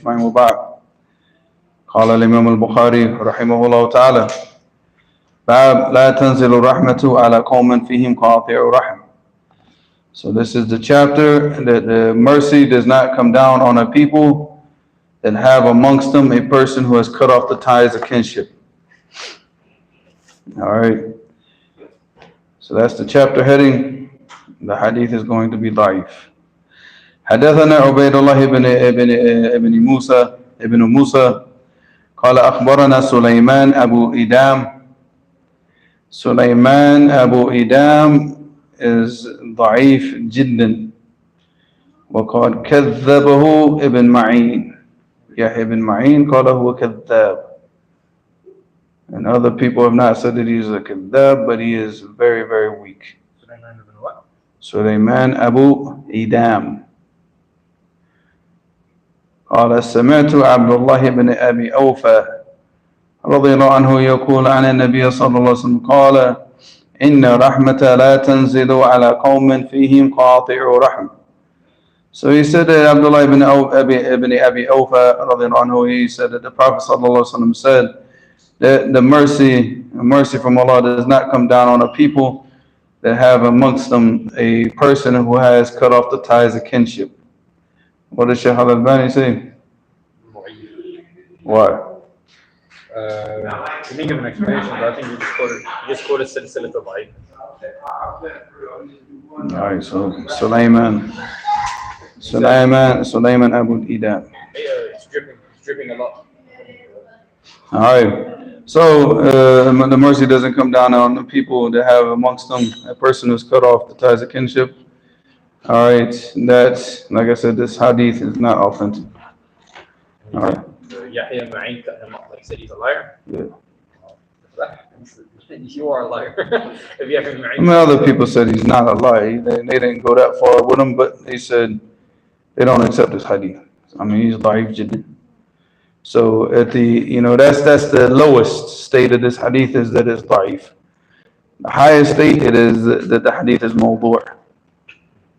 أجمعين وبعد قال الإمام البخاري رحمه الله تعالى باب لا تنزل الرحمة على قوم فيهم قاطع رحم. So this is the chapter that the mercy does not come down on a people that have amongst them a person who has cut off the ties of kinship. All right. So that's the chapter heading. The hadith is going to be da'if. حدثنا عبيد الله ابن موسى قال أخبرنا سليمان أبو إدام. سليمان أبو إدام is ضعيف جدا وقد كذبه ابن معين. يحيى بن معين قال هو كذاب. And other people have not said that he is a kadhab, but he is very, very weak. Sulaiman ibn what? Sulaiman Abu Idam. قال سمعت عبد الله بن أبي أوفى رضي الله عنه يقول عن النبي صلى الله عليه وسلم قال إن رحمة لا تنزل على قوم فيهم قاطع رحم. So he said that Abdullah ibn Abi Awfa رضي الله عنه, he said that the Prophet صلى الله عليه وسلم said that the mercy from Allah does not come down on a people that have amongst them a person who has cut off the ties of kinship. What does Shaykh al-Albani say? Why? He didn't give an explanation, but I think he just quoted Silsilat al-Da'if. Alright, so Sulaiman Abu Idam. It's dripping a lot. Alright. So the mercy doesn't come down on the people that have amongst them a person who's cut off the ties of kinship. Alright, that's, like I said, this hadith is not authentic. Alright. Yahya ibn Ma'in, like said, he's a liar. Yeah. You are a liar. If Yahya ibn Ma'in, I mean, other people said he's not a liar. They didn't go that far with him, but they said they don't accept this hadith. I mean, he's da'if jiddan. So at the, that's the lowest state of this hadith, is that it's da'if. The highest state it is that the hadith is mawdu'.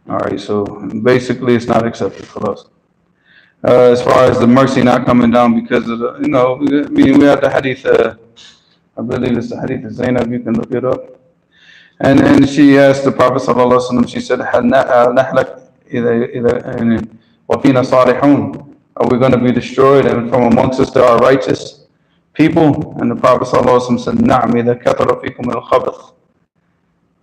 Alright, so basically it's not accepted for us. As far as the mercy not coming down because of the, we have the hadith, I believe it's the hadith of Zainab, you can look it up. And then she asked the Prophet sallallahu alaihi wasallam, she said, نَحْلَكْ إِذَا وَفِينَا صَالِحُونَ. Are we going to be destroyed and from amongst us there are righteous people? And the Prophet sallallahu alaihi wasallam said, نَعْمِ إِذَا كَثَرَ فِيكُمُ الْخَبَثِ.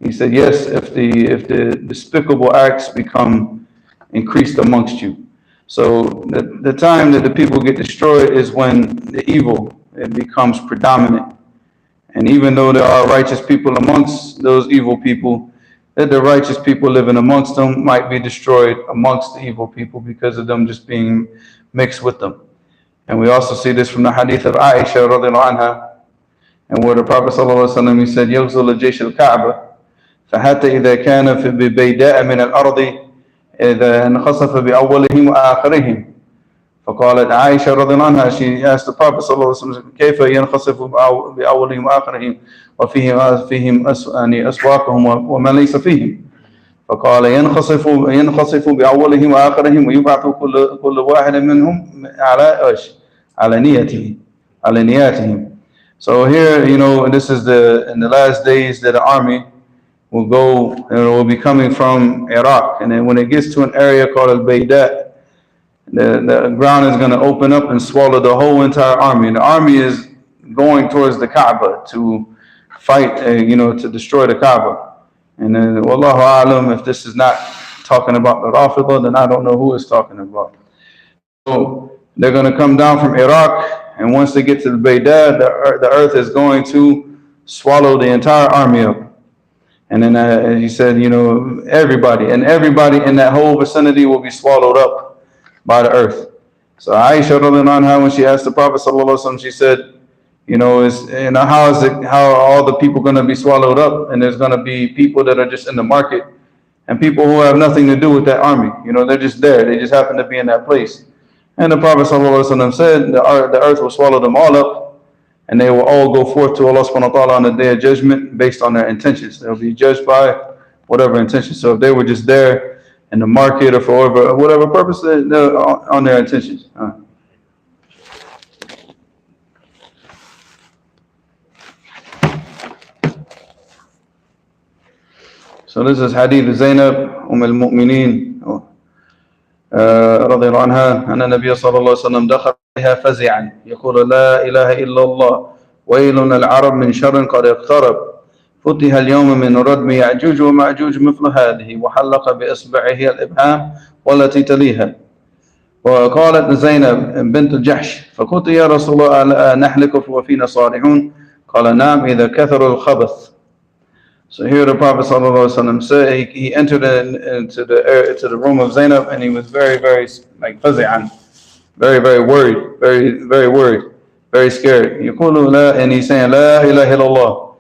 He said, yes, if the despicable acts become increased amongst you. So the time that the people get destroyed is when the evil, it becomes predominant. And even though there are righteous people amongst those evil people, that the righteous people living amongst them might be destroyed amongst the evil people because of them just being mixed with them. And we also see this from the hadith of Aisha radiallahu anha, and where the Prophet sallallahu alaihi wasallam, he said, يَغْزُلُ الْجَيْشِ الْكَعْبَةِ فحتى إذا كان في ببيداء من الأرض إذا انخسف بأولهم وآخرهم. فقالت عائشة رضي الله عنها, she asked the Prophet صلى الله عليه وسلم كيف ينخسف بأولهم وآخرهم وفيهم أسواقهم وما ليس فيهم. فقال ينخسف بأولهم وآخرهم ويبعث كل واحد منهم على نياتهم. So here, this is in the last days that the army will go, and it will be coming from Iraq, and then when it gets to an area called Al-Bayda, the ground is going to open up and swallow the whole entire army. And the army is going towards the Kaaba to fight, to destroy the Kaaba. And then, wallahu a'lam, if this is not talking about the Rafidah, then I don't know who it's talking about. So they're going to come down from Iraq, and once they get to the Bayda, the earth is going to swallow the entire army up. And then he said, everybody in that whole vicinity will be swallowed up by the earth. So Aisha radiallahu anha, when she asked the Prophet sallallahu alaihi wasallam, she said, how are all the people going to be swallowed up? And there's going to be people that are just in the market, and people who have nothing to do with that army. They're just there. They just happen to be in that place. And the Prophet sallallahu alaihi wasallam said, the earth will swallow them all up, and they will all go forth to Allah subhanahu wa ta'ala on the day of judgment based on their intentions. They'll be judged by whatever intention. So if they were just there in the market or for whatever purpose, they're on their intentions. So this is Hadith Zainab al-Mu'mineen رضي الله عنها أن النبي صلى الله عليه وسلم دخل عليها فزعا يقول لا إله إلا الله ويل العرب من شر قد اقترب فتح اليوم من ردم يأجوج ومأجوج مثل هذه وحلق بإصبعه الإبهام والتي تليها. وقالت زينب بنت جحش فقلت يا رسول الله ألا نحلق وفينا صالحون قال نعم إذا كثر الخبث. So here the Prophet ﷺ said he entered into the room of Zainab and he was very, very like fazi'an, very, very worried, very, very worried, very scared. يقول لا, and he's saying لا إله إلا الله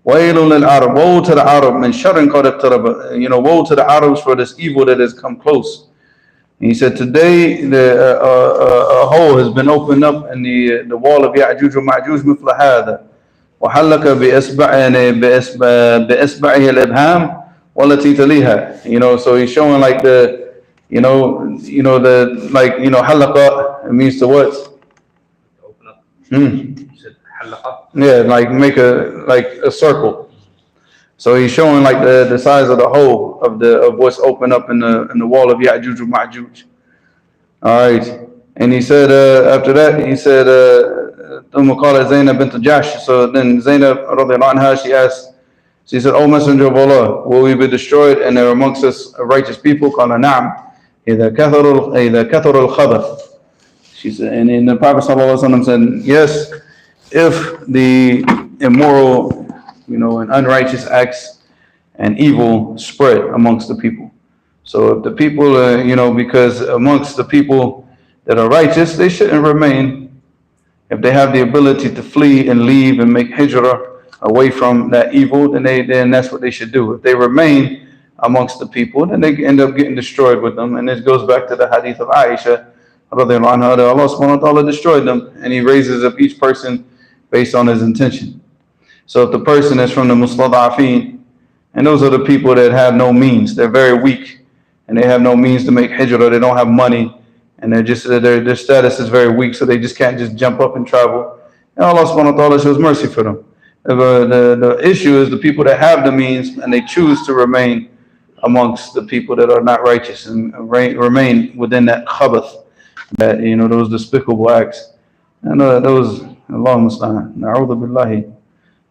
وَيْلٌ لِلْعَرَبِ woe to the Arab من شر قد اقترب, woe to the Arabs for this evil that has come close. And he said today a hole has been opened up in the wall of Ya'juj wa Ma'juj مثل هذا وحلق بإصبعه الإبهام والتي تليها. So he's showing like the حلقة, it means to what? Open up. You said حلقة? Yeah, like make a circle. So he's showing like the size of the hole of what's open up in the wall of Ya'juj wa Ma'juj. All right, and he said after that he said ثم قال زينب بنت جحش. So then Zainab رضي الله عنها, she said, O Messenger of Allah, will we be destroyed and there amongst us righteous people? قال نعم إذا كثر الخبث. She said, and then the Prophet ﷺ said, yes, if the immoral, and unrighteous acts and evil spread amongst the people. So if the people, because amongst the people that are righteous, they shouldn't remain. If they have the ability to flee and leave and make hijrah away from that evil, then that's what they should do. If they remain amongst the people, then they end up getting destroyed with them. And this goes back to the hadith of Aisha, radiallahu anha, that Allah subhanahu wa ta'ala destroyed them, and He raises up each person based on his intention. So if the person is from the mustada'afeen, and those are the people that have no means, they're very weak, and they have no means to make hijrah, they don't have money, and their status is very weak, so they just can't just jump up and travel. And Allah subhanahu wa ta'ala shows mercy for them. The issue is the people that have the means and they choose to remain amongst the people that are not righteous and remain within that khabath, that those despicable acts. And those, Allah musta'an, na'udhu billahi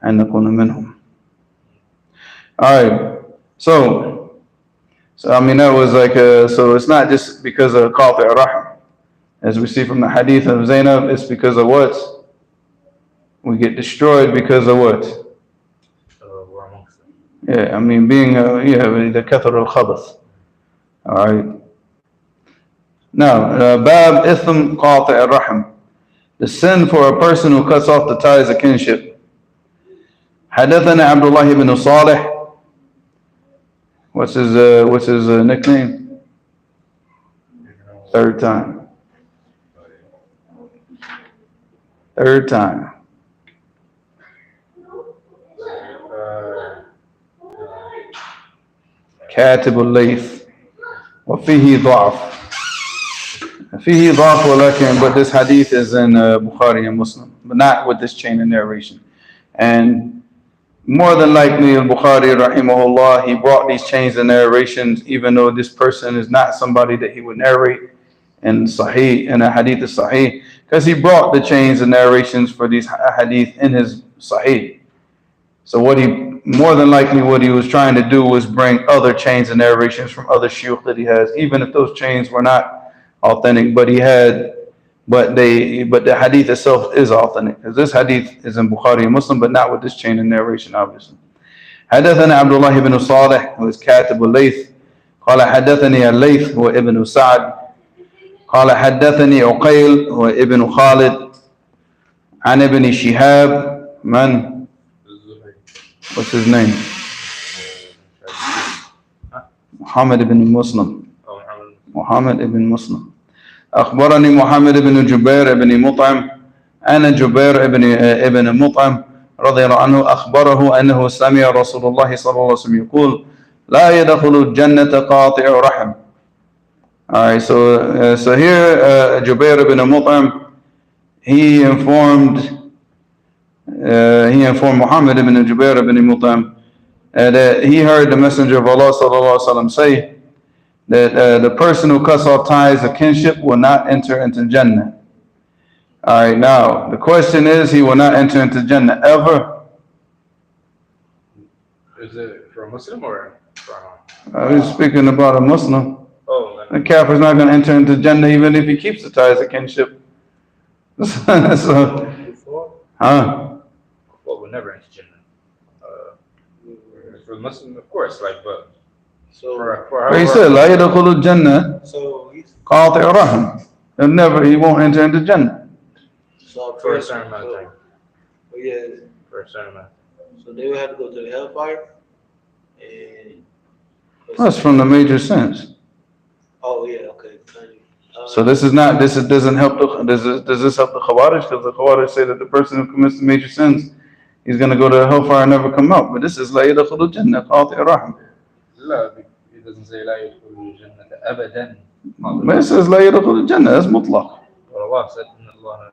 an nakuna minhum. Alright, so I mean that was like so it's not just because of qati' rahm, as we see from the hadith of Zainab, it's because of what? We get destroyed because of what? We're amongst them. Yeah, I mean being the kathar al-khabath. Alright. Now, bab ithm qati' ar-rahm, the sin for a person who cuts off the ties of kinship. حدثنا عبد الله بن صالح. What's his nickname? Third time. كاتب الليث وفيه ضعف. فيه ضعف ولكن, but this hadith is in Bukhari and Muslim, but not with this chain of narration. And more than likely, al-Bukhari, rahimahullah, he brought these chains of narrations, even though this person is not somebody that he would narrate in Sahih, in a hadith of Sahih, because he brought the chains of narrations for these hadith in his Sahih. So more than likely what he was trying to do was bring other chains of narrations from other shuyukh that he has, even if those chains were not authentic, but the hadith itself is authentic, because this hadith is in Bukhari and Muslim, but not with this chain of narration, obviously. حدثنا عبد الله بن صالح who is كاتب الليث قال حدثني الليث هو ابن سعد قال حدثني عقيل هو ابن خالد عن ابن شهاب من what's his name محمد ibn Muslim محمد ibn Muslim أخبرني محمد بن جبير بن مطعم أن جبير ابن مطعم رضي الله عنه أخبره أنه سمع رسول الله صلى الله عليه وسلم يقول لا يدخل الجنة قاطع رحم. Alright, so here Jubair ibn Mut'im, he informed Muhammad ibn Jubair ibn Mut'im that he heard the Messenger of Allah sallallahu alaihi wasallam say that the person who cuts off ties of kinship will not enter into Jannah. All right, now the question is, he will not enter into Jannah ever. Is it for a Muslim or for He's speaking about a Muslim. Oh, The kafir is not going to enter into Jannah even if he keeps the ties of kinship. So, huh? well, we'll never enter Jannah. For Muslim, of course, like, but But he said, لا يدخل الجنة قاطع رحم. He won't enter into Jannah. for a certain amount of time. Yeah. For a certain amount. So they would have to go to the hellfire. And That's from the major sins. oh yeah, okay. So this doesn't help does this help the Khawarij? Because the Khawarij say that the person who commits the major sins, he's going to go to the hellfire and never come out. But this is لا يدخل الجنة قاطع رحم. لا, it doesn't say لا يدخل الجنة أبدا. But it says لا يدخل الجنة. That's mutlaq. Well, Allah said إن الله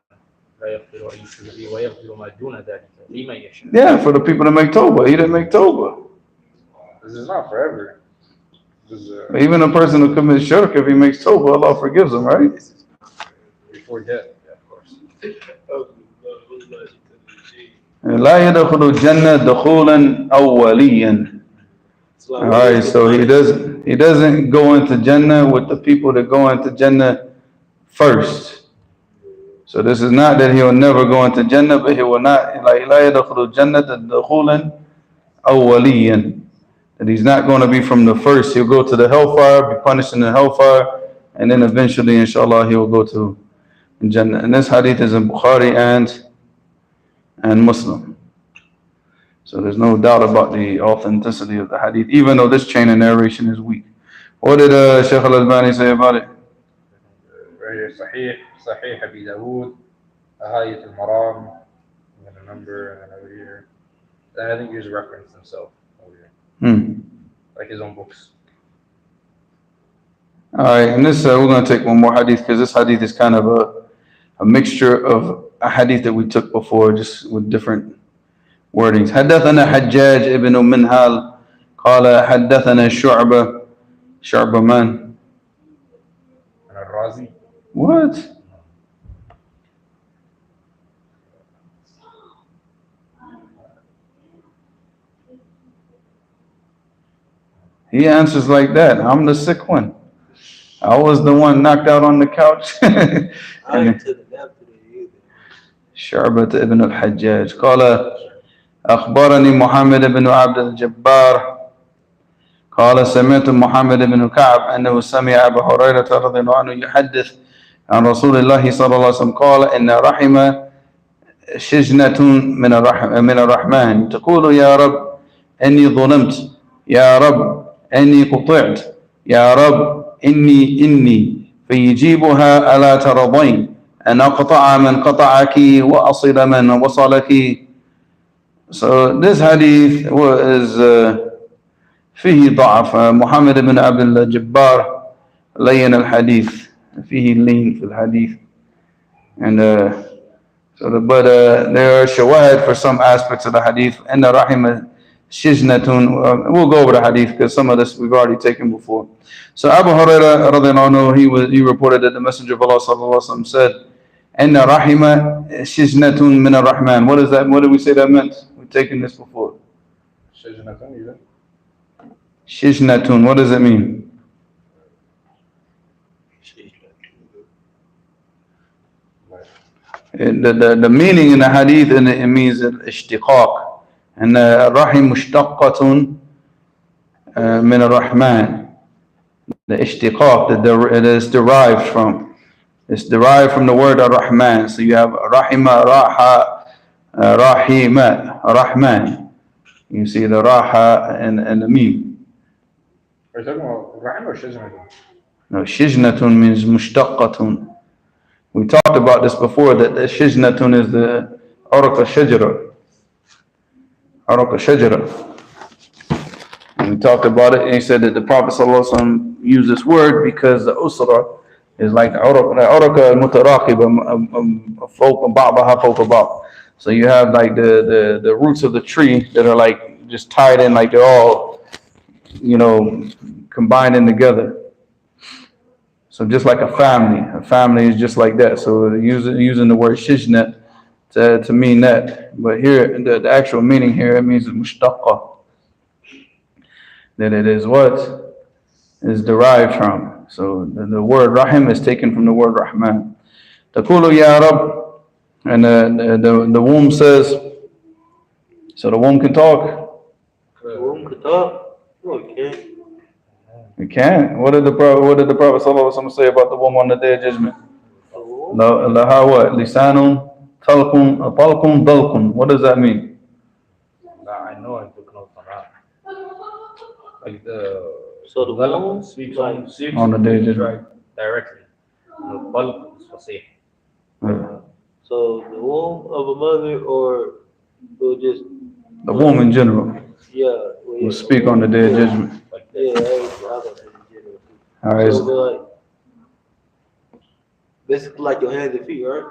لا يغفر أن يشرك به ويغفر ما دون ذلك لمن يشاء. Yeah, for the people that make tawbah. He didn't make tawbah. This is not forever. Even a person who commits shirk, if he makes tawbah, Allah forgives him, right? Before death, yeah, of course. لا يدخل الجنة دخولا أوليا. All right, so he doesn't go into Jannah with the people that go into Jannah first. So this is not that he will never go into Jannah, but he will not, like لا يدخل الجنة دخولا أوليا. That he's not going to be from the first. He'll go to the hellfire, be punished in the hellfire, and then eventually, inshallah, he will go to Jannah. And this hadith is in Bukhari and Muslim. So there's no doubt about the authenticity of the hadith, even though this chain of narration is weak. What did Shaykh al-Albani say about it? Right here, Sahih Abi Dawood, Ahayat al-Maram, I'm going to number, and then over here. And I think here's a reference himself over here. Like his own books. All right, and this we're going to take one more hadith because this hadith is kind of a mixture of a hadith that we took before, just with different wordings. حدثنا حجاج ابن منهال قال حدثنا شعبة man. And Al-Razi. What? He answers like that. I'm the sick one. I was the one knocked out on the couch. شعبة ابن الحجاج قال أخبرني محمد بن عبد الجبار قال سمعت محمد بن كعب أنه سمع أبا هريرة رضي الله عنه يحدث عن رسول الله صلى الله عليه وسلم قال إن رحم شجنة من الرحمن تقول يا رب إني ظلمت يا رب إني قطعت يا رب إني فيجيبها ألا ترضين أن أقطع من قطعك وأصل من وصلك. So this hadith was فيه ضعف. محمد بن عبد الجبار لين الحديث, فيه لين في الحديث, and but there are shawahid for some aspects of the hadith. And the rahim shijnatun, we'll go over the hadith because some of this we've already taken before. So Abu Hurairah radhiyallahu anhu, he reported that the Messenger of Allah sallallahu alaihi wasallam said, "Inna rahima shijnatun min ar-Rahman." What is that? What did we say that meant? We've taken this before. Shijnatun. What does it mean? The meaning in the hadith, it means ishtiqaq. And rahim mushtaqatun min ar-Rahman. The ishtiqaq that it is derived from. It's derived from the word ar-Rahman. So you have rahima, raha, rahima, rahman. You see the raha and the mim. Are you talking about rahim or shijnatun? No, shijnatun means mushtaqatun. We talked about this before, that the shijnatun is the urqa shajara. Urqa shajara. And we talked about it, and he said that the Prophet ﷺ used this word because the usra is like urqa al-mutaraqiba, fawqa ba'daha fawqa ba'd. So you have like the roots of the tree that are like just tied in like they're all, you know, combining together. So just like a family is just like that. So using the word shijna to mean that. But here, the actual meaning here, it means mushtaqqa. That it is what is derived from. So the word rahim is taken from the word rahman. Taqulu ya Rab, and the womb says, so the womb can talk. The womb could talk? No, it can't. It can. What did the Prophet ﷺ say about the womb on the day of judgment? The womb? Laha what? Lisanun, talqun, talqun, dalqun. What does that mean? I know I took notes on that. Like So the womb speaks on the day of judgment directly. The bulk is fasih. So the womb of a mother, or will just The womb in general will speak on the day of judgment. Like that. Yeah, I got that in general. All right. So like basically like your hands and feet, right?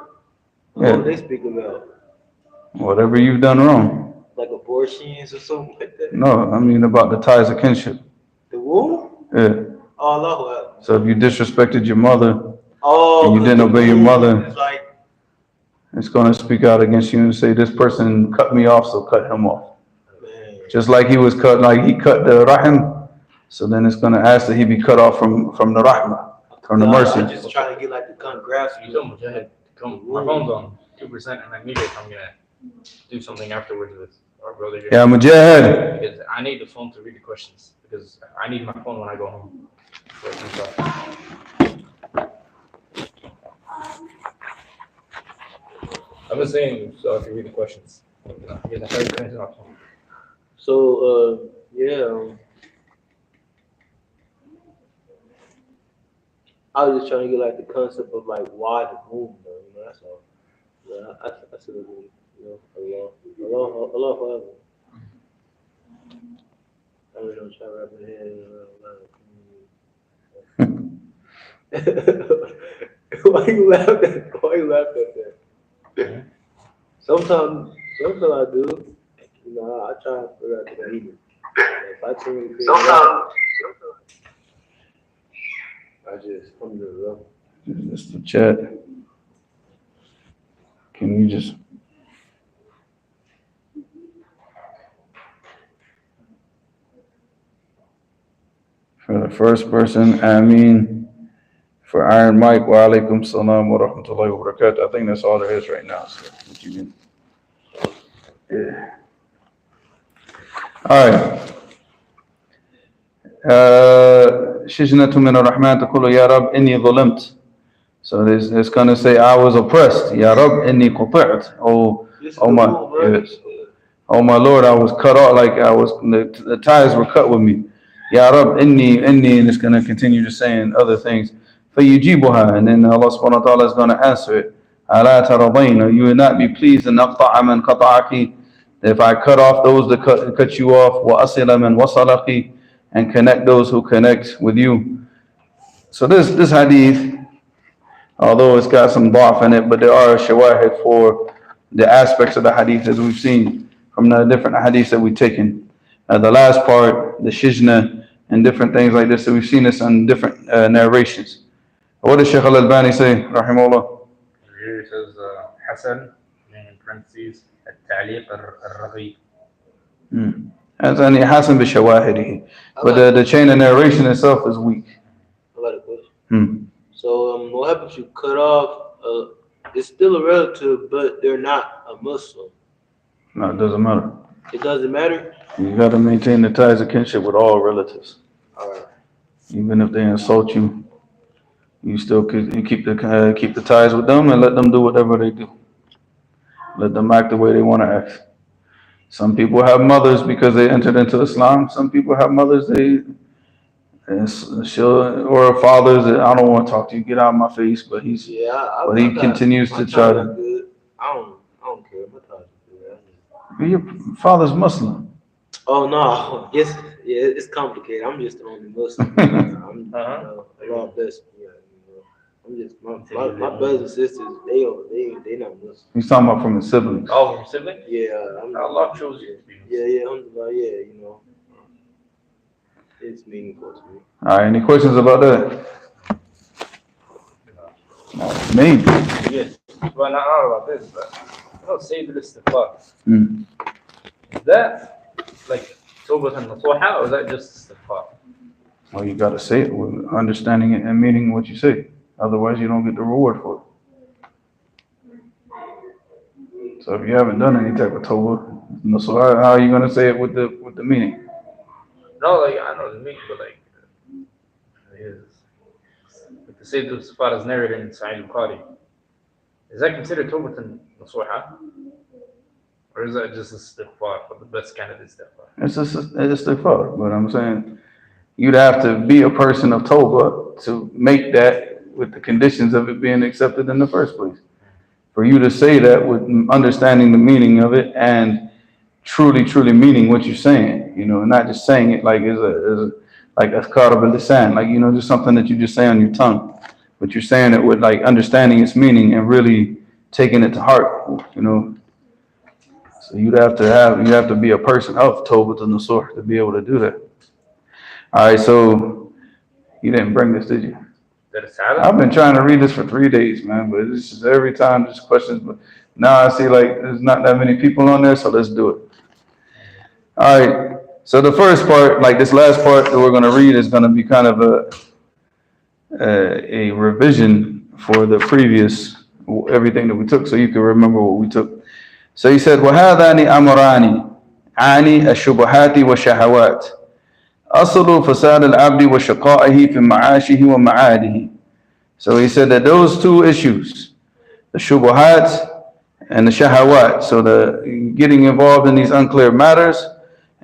Yeah. What they speak about? Whatever you've done wrong. Like abortions or something like that? No, I mean about the ties of kinship. The womb? Yeah. Oh, Allahu. So if you disrespected your mother, Oh, and you didn't obey your mother, it's like, it's going to speak out against you and say, this person cut me off, so cut him off. man. Just like he was cut, like he cut the rahim, so then it's going to ask that he be cut off from the rahmah, from the mercy. I'm just trying to get like the come grasp You told Mujahid, come, my phone's on 2%, and I need it. I'm gonna do something afterwards with our brother here. Yeah, Mujahid. Because I need the phone to read the questions, because I need my phone when I go home. I've been saying so I can read the questions. So, yeah. I was just trying to get like the concept of like why the womb, though. You know, that's all. Yeah, I should have been, you know, Allah forever. I really don't try to wrap my head around. Why you laugh at? Why you laugh at that? Sometimes I do. You know, I try to figure out the either. If I can't figure it out, I just come to the level. Just the chat. Can you just... For the first person, Ameen. For Iron Mike, wa alaikum salam wa rahmatullahi wa barakatuh. I think that's all there is right now. So what you mean? Yeah. All right. شجنة من الرحمن تقول يا رب إني ظلمت. So it's going to say I was oppressed. يا رب إني قطعت. Oh my Lord, I was cut off, like the ties were cut with me. Ya Rab, inni, and it's going to continue to saying other things. فَيُجِيبُهَا, and then Allah subhanahu wa ta'ala is going to answer it. أَلَا تَرَضَيْنَ, you will not be pleased in أَقْطَعَ مَنْ قَطَعَكِ, if I cut off those that cut you off, وَأَصِلَ مَنْ وَصَلَكِ, and connect those who connect with you. So this hadith, although it's got some da'af in it, but there are shawahid for the aspects of the hadith as we've seen from the different hadiths that we've taken. The last part, the shijna, and different things like this, so we've seen this in different narrations. What does Shaykh al-Albani say, rahimahullah? Here it says, Hassan, in parentheses, التعليق الرغي. As any Hassan bi shawahidihi. But the chain of narration itself is weak. I got a question. So what happens if you cut off, it's still a relative, but they're not a Muslim? No, it doesn't matter. It doesn't matter? You got to maintain the ties of kinship with all relatives. All right. Even if they insult you, you still keep the ties with them and let them do whatever they do. Let them act the way they want to act. Some people have mothers because they entered into Islam. Some people have mothers or fathers that I don't want to talk to you. Get out of my face. But he continues to try to. I don't care. My ties are good. Your father's Muslim. Oh no, yes, yeah, it's complicated. I'm just the only Muslim. I'm Allah bless me. I'm just my brothers and sisters. They not Muslim. He's talking about from his siblings. Oh, from siblings? Yeah, Allah chose you to be Muslim. Yeah, alhamdulillah, yeah, you know. It's meaningful to me. All right, any questions about that? Maybe. Yes. Well, not all about this, but I don't say the istighfar. Mm. Is that like tawbah al-nasuha, or is that just istighfar? Well, you got to say it with understanding it and meaning what you say. Otherwise, you don't get the reward for it. So if you haven't done any type of tawbah, so how are you going to say it with the meaning? No, like I know the meaning, but like to say the istighfar is narrated in Sahih al-Bukhari. Is that considered tawbah al-nasuha? Or is that just istighfar for the best kind of istighfar? It's istighfar, but I'm saying you'd have to be a person of tawbah to make that with the conditions of it being accepted in the first place. For you to say that with understanding the meaning of it and truly meaning what you're saying, you know, not just saying it like like azkar bil-lisan, like, you know, just something that you just say on your tongue, but you're saying it with like understanding its meaning and really taking it to heart, you know. So you have to be a person of tawbah an-nasuh to be able to do that. All right, so you didn't bring this, did you? That is Salah? I've been trying to read this for 3 days, man, but it's just every time just questions. But now I see like there's not that many people on there, so let's do it. All right, so the first part, like this last part that we're going to read, is going to be kind of a revision for the previous everything that we took, so you can remember what we took. So he said, وَهَذَانِ أَمْرَانِ عَانِ الشُّبُهَاتِ وَالشَّهَوَاتِ أَصْلُ فَسَادِ الْعَبْدِ وَشَقَائِهِ فِي مَعَاشِهِ وَمَعَادِهِ. So he said that those two issues, the shubuhat and the shahawat, so the getting involved in these unclear matters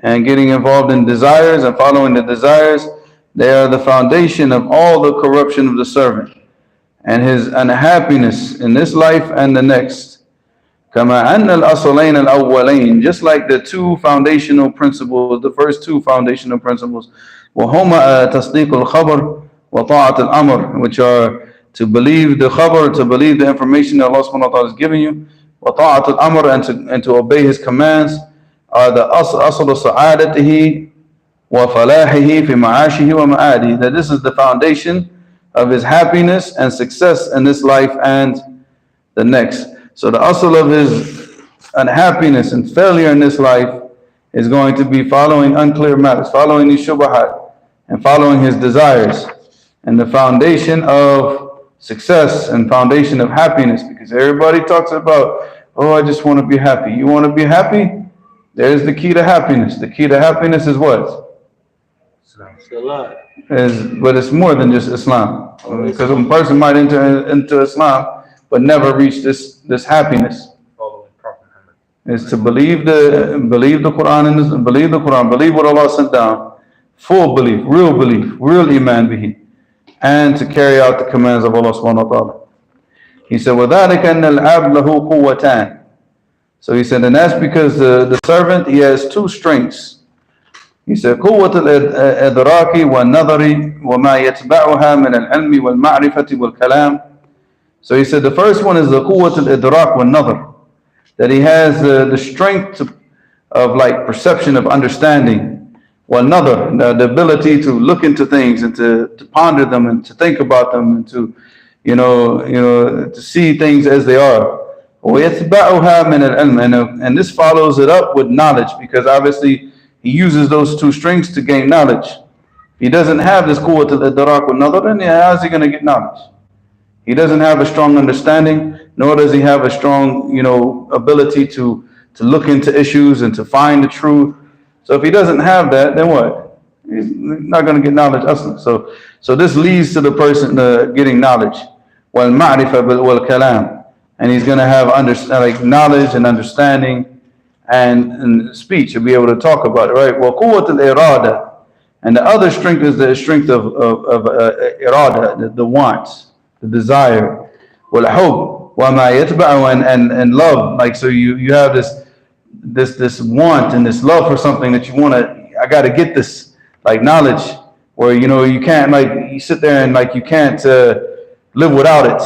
and getting involved in desires and following the desires, they are the foundation of all the corruption of the servant and his unhappiness in this life and the next. كما أن الأصلين الأولين, just like the two foundational principles, the first two foundational principles, وهما تصديق الخبر وطاعة الأمر, which are to believe the khabar, to believe the information that Allah subhanahu wa ta'ala is giving you, وطاعة الأمر, and to obey His commands, are the أصل سعادته وفلاحه في معاشه ومعاده, that this is the foundation of his happiness and success in this life and the next. So the asl of his unhappiness and failure in this life is going to be following unclear matters, following these shubahat, and following his desires. And the foundation of success and foundation of happiness, because everybody talks about, oh, I just want to be happy. You want to be happy? There's the key to happiness. The key to happiness is what? Salah. But it's more than just Islam. Because a person might enter into Islam but never reach this happiness. Is to believe the Quran and believe what Allah sent down, full belief, real iman bihi, and to carry out the commands of Allah subhanahu wa ta'ala. He said, وَذَلِكَ أَنَّ الْعَبْدَ لَهُ قُوَّتَانِ. So he said, and that's because the servant, he has two strengths. He said, قُوَّةُ الْإِدْرَاكِ وَالنَّظَرِ وَمَا يَتْبَعُهَا مِنَ الْعِلْمِ وَالْمَعْرِفَةِ وَالْكَلَامِ. So he said the first one is the قُوَّةُ الْإِدْرَاكِ وَالنَّظَرِ, that he has the strength of like perception, of understanding, وَالنَّظَرِ, the ability to look into things and to ponder them and to think about them and to, you know, to see things as they are. وَيَتْبَعُهَا مِنَ الْعِلْمِ, and this follows it up with knowledge, because obviously he uses those two strings to gain knowledge. If he doesn't have this قُوَّةُ الْإِدْرَاكِ وَالنَّظَرِ, then how is he going to get knowledge? He doesn't have a strong understanding, nor does he have a strong, ability to look into issues and to find the truth. So if he doesn't have that, then what? He's not going to get knowledge. So this leads to the person getting knowledge. وَالْمَعْرِفَةِ وَالْكَلَامِ, and he's going to have knowledge and understanding and speech. He'll be able to talk about it, right? وَقُوَّةُ الْإِرَادَةِ, and the other strength is the strength of irada, the wants, the desire, وَالْحُبْ وَمَا يَتْبَعُ, and love. Like, so you have this want and this love for something that you want to, I got to get this, like knowledge, where you can't, like, you sit there and like you can't live without it,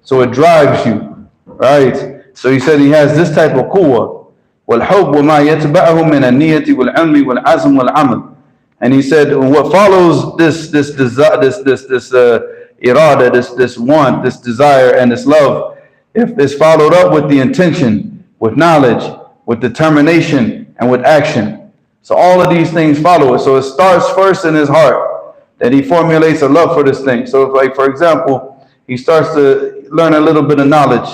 so it drives you, right? So he said he has this type of quwwah, والحب وما يتبعه من النية والعلم والعزم والعمل. And he said, what follows this irada, this want, this desire, and this love, if it's followed up with the intention, with knowledge, with determination, and with action. So all of these things follow it. So it starts first in his heart, that he formulates a love for this thing. So like, for example, he starts to learn a little bit of knowledge.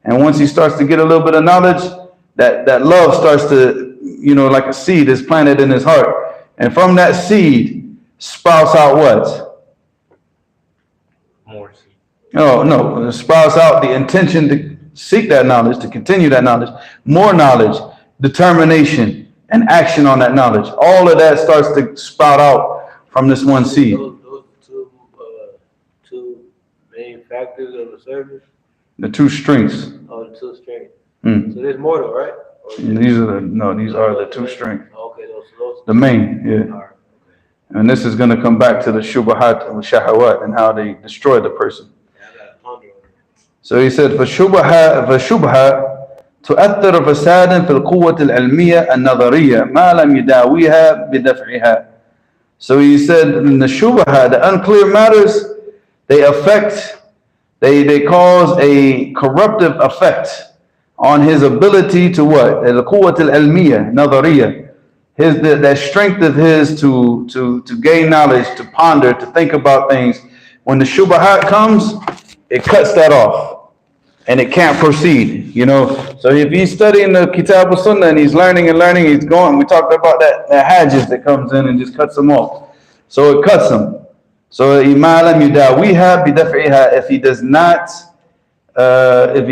And once he starts to get a little bit of knowledge, that love starts to, like a seed is planted in his heart. And from that seed sprouts out what? More seed. No, it sprouts out the intention to seek that knowledge, to continue that knowledge, more knowledge, determination, and action on that knowledge. All of that starts to sprout out from this one seed. Those two main factors of the service. The two strengths. Oh, the two strengths. So there's more though, right? These are the two strengths. Okay, those. The main, yeah. And this is going to come back to the shubahat and shahawat and how they destroy the person. So he said, فالشبهة تؤثر فسادا في القوة العلمية النظرية ما لم يداويها بدفعها. So he said, in the shubha, the unclear matters, they cause a corruptive effect on his ability to what? القوة العلمية نظرية. That strength of his to gain knowledge, to ponder, to think about things. When the shubahat comes, it cuts that off, and it can't proceed. So if he's studying the Kitab al-Sunnah and he's learning, he's going. We talked about that hajjis that comes in and just cuts them off. So it cuts them. So if he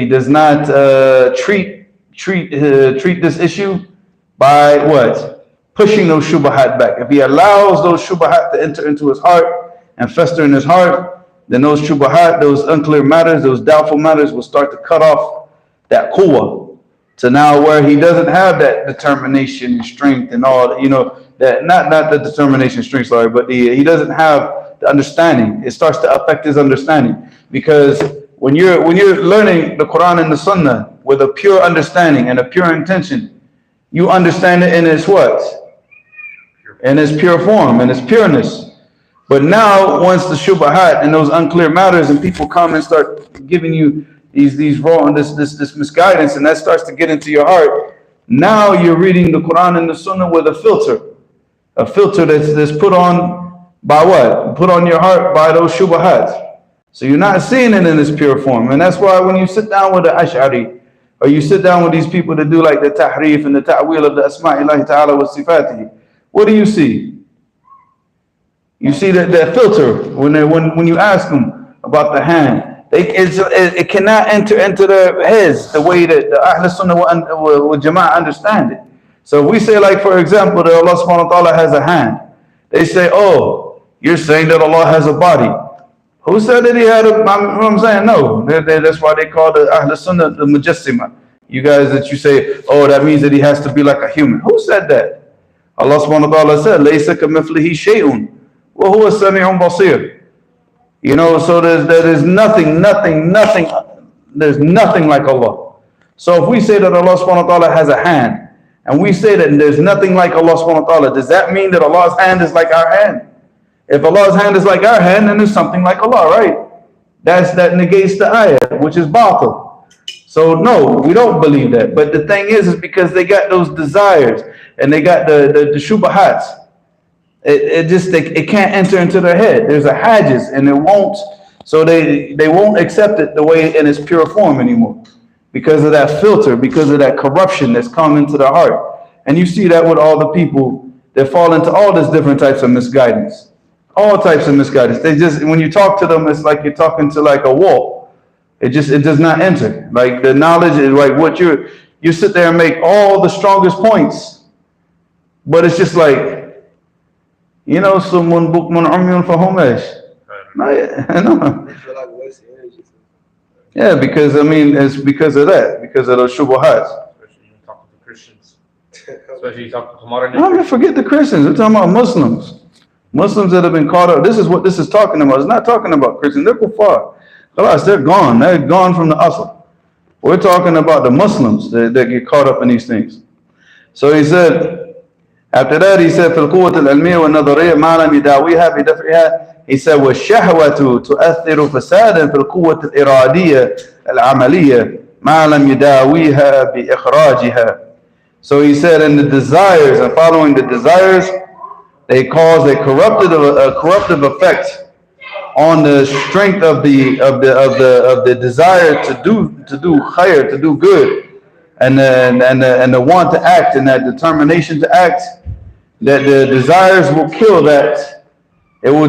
does not treat this issue by what? Pushing those shubahat back. If he allows those shubahat to enter into his heart and fester in his heart, then those shubahat, those unclear matters, those doubtful matters will start to cut off that quwwah to now where he doesn't have that determination and strength and all, that not the determination and strength, sorry, but he doesn't have the understanding. It starts to affect his understanding, because when you're learning the Quran and the Sunnah with a pure understanding and a pure intention, you understand it in its what? In its pure form, in its pureness. But now, once the shubahat and those unclear matters and people come and start giving you these wrong, this misguidance, and that starts to get into your heart, now you're reading the Quran and the Sunnah with a filter that's put on by what? Put on your heart by those shubahat. So you're not seeing it in its pure form. And that's why when you sit down with the Ash'ari, or you sit down with these people that do like the tahrif and the ta'wil of the asma'illahi ta'ala wa sifatihi, what do you see? You see that filter when you ask them about the hand. It cannot enter into their heads the way that the Ahl Sunnah wa Jama'ah understand it. So we say, like, for example, that Allah subhanahu wa ta'ala has a hand. They say, oh, you're saying that Allah has a body. Who said that he had a, I'm saying? No. That's why they call the Ahl Sunnah the Mujassima. You guys that you say, oh, that means that he has to be like a human. Who said that? Allah subhanahu wa ta'ala said, لَيْسَ كَمِثْلِهِ شَيْءٌ وَهُوَ السَّمِيعُ الْبَصِيرُ. So there's nothing, there's nothing like Allah. So if we say that Allah subhanahu wa ta'ala has a hand, and we say that there's nothing like Allah subhanahu wa ta'ala, does that mean that Allah's hand is like our hand? If Allah's hand is like our hand, then there's something like Allah, right? That negates the ayah, which is batil. So no, we don't believe that. But the thing is because they got those desires and they got the shubahats. It can't enter into their head. There's a hajjis, and it won't. So they won't accept it the way in its pure form anymore, because of that filter, because of that corruption that's come into their heart. And you see that with all the people that fall into all these different types of misguidance. All types of misguidance. They just, when you talk to them, it's like you're talking to like a wall. It does not enter. Like the knowledge is like what you sit there and make all the strongest points, but it's just like, someone book man for homesh. Yeah, because it's because of that, because of those shubuhats. Especially you talking to Christians. Especially you talking to modern. No, forget the Christians. We're talking about Muslims. Muslims that have been caught up. This is what this is talking about. It's not talking about Christians. They're kuffar. They're gone. They're gone from the asl. We're talking about the Muslims that get caught up in these things. So he said, after that he said في القوة العلمية والنظرية ما لم يداويها بدفعها. He said والشهوة تؤثر فسادا في القوة الإرادية العملية ما لم يداويها بإخراجها. So he said, and the desires and following the desires, they cause a corruptive effect on the strength of the desire to do khair, to do good, and the want to act, and that determination to act. That the desires will kill that. It will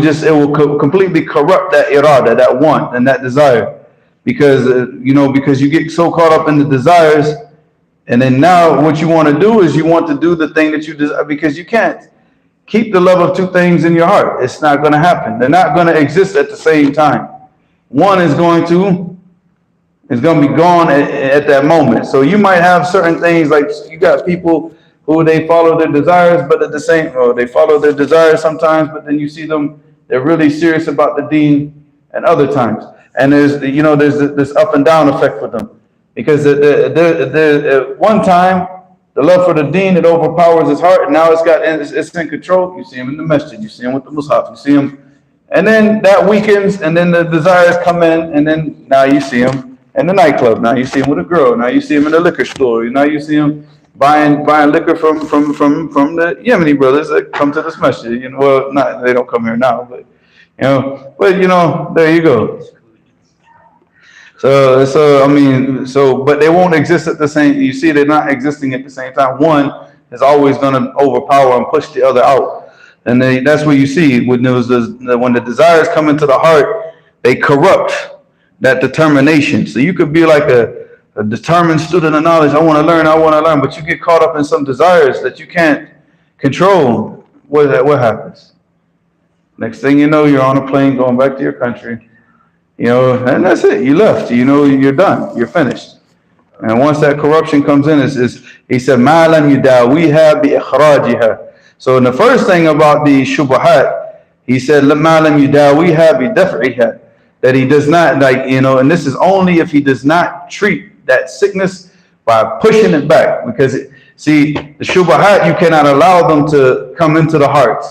completely corrupt that irada, that want and that desire, because because you get so caught up in the desires, and then now what you want to do is you want to do the thing that you desire, because you can't keep the love of two things in your heart. It's not going to happen. They're not going to exist at the same time. One is going to be gone at that moment. So you might have certain things, like you got people who they follow their desires, but at the same, or they follow their desires sometimes, but then you see them, they're really serious about the deen at other times. And there's this up and down effect with them, because at one time the love for the deen, it overpowers his heart, and now it's in control. You see him in the masjid, you see him with the mushaf, you see him, and then that weakens, and then the desires come in, and then now you see him in the nightclub, now you see him with a girl, now you see him in the liquor store, now you see him buying liquor from the Yemeni brothers that come to this masjid. Well, not they don't come here now, but there you go. But they won't exist at the same. You see, they're not existing at the same time. One is always going to overpower and push the other out, and that's what you see when the desires come into the heart, they corrupt that determination. So you could be like a determined student of knowledge. I want to learn, but you get caught up in some desires that you can't control. What happens? Next thing you know, you're on a plane going back to your country. And that's it. You left. You're done. You're finished. And once that corruption comes in, he said, مَا لَمْ يُدَاوِيهَا بِإِخْرَاجِهَا. So in the first thing about the shubahat, he said, مَا لَمْ يُدَاوِيهَا بِدَفْعِهَا. That he does not, and this is only if he does not treat that sickness by pushing it back. Because, the shubahat, you cannot allow them to come into the heart.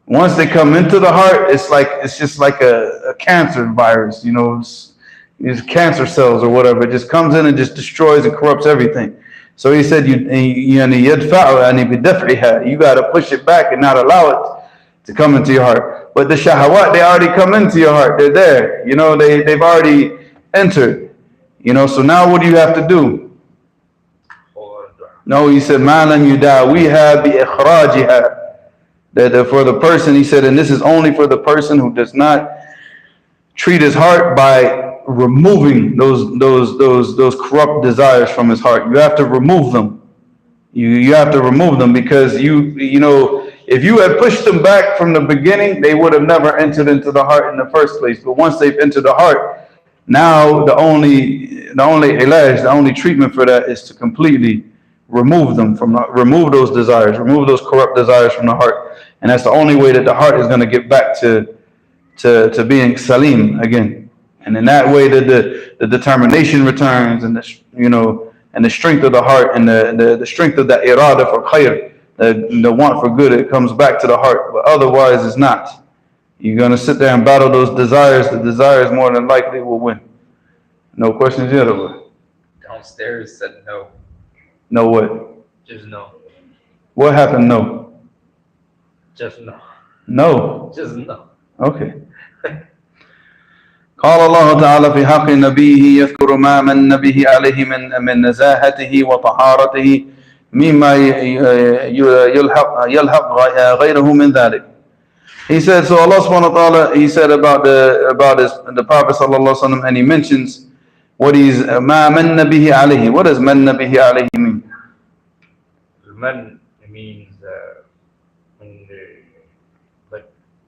Once they come into the heart, it's just like a cancer virus, it's cancer cells or whatever. It just comes in and just destroys and corrupts everything. So he said, you got to push it back and not allow it to come into your heart. But the shahawat, they already come into your heart. They're there. They've already entered. So now what do you have to do? No, he said, مَا لَمْ يُدَاوِيهَا بِإِخْرَاجِهَا. That for the person, he said, and this is only for the person who does not treat his heart by removing those corrupt desires from his heart. You have to remove them. You have to remove them, because if you had pushed them back from the beginning, they would have never entered into the heart in the first place. But once they've entered the heart, now the only ilaj, the only treatment for that is to completely remove those desires, remove those corrupt desires from the heart. And that's the only way that the heart is going to get back to being salim again. And in that way, the determination returns, and the strength of the heart, and the strength of that irada for khair, the want for good, it comes back to the heart. But otherwise, it's not. You're going to sit there and battle those desires. The desires more than likely will win. No questions yet, or? Downstairs said no. No what? Just no. What happened? No. Just no. No. Just no. Okay. قال الله تعالى في حق نبيه يذكر ما من به عليه من نزاهته وطهارته مما يلحق غيره من ذلك. He said, so Allah subhanahu wa ta'ala, he said about the Prophet sallallahu alaihi wasallam, and he mentions what he's ما من به عليه. What does من به عليه mean? Man means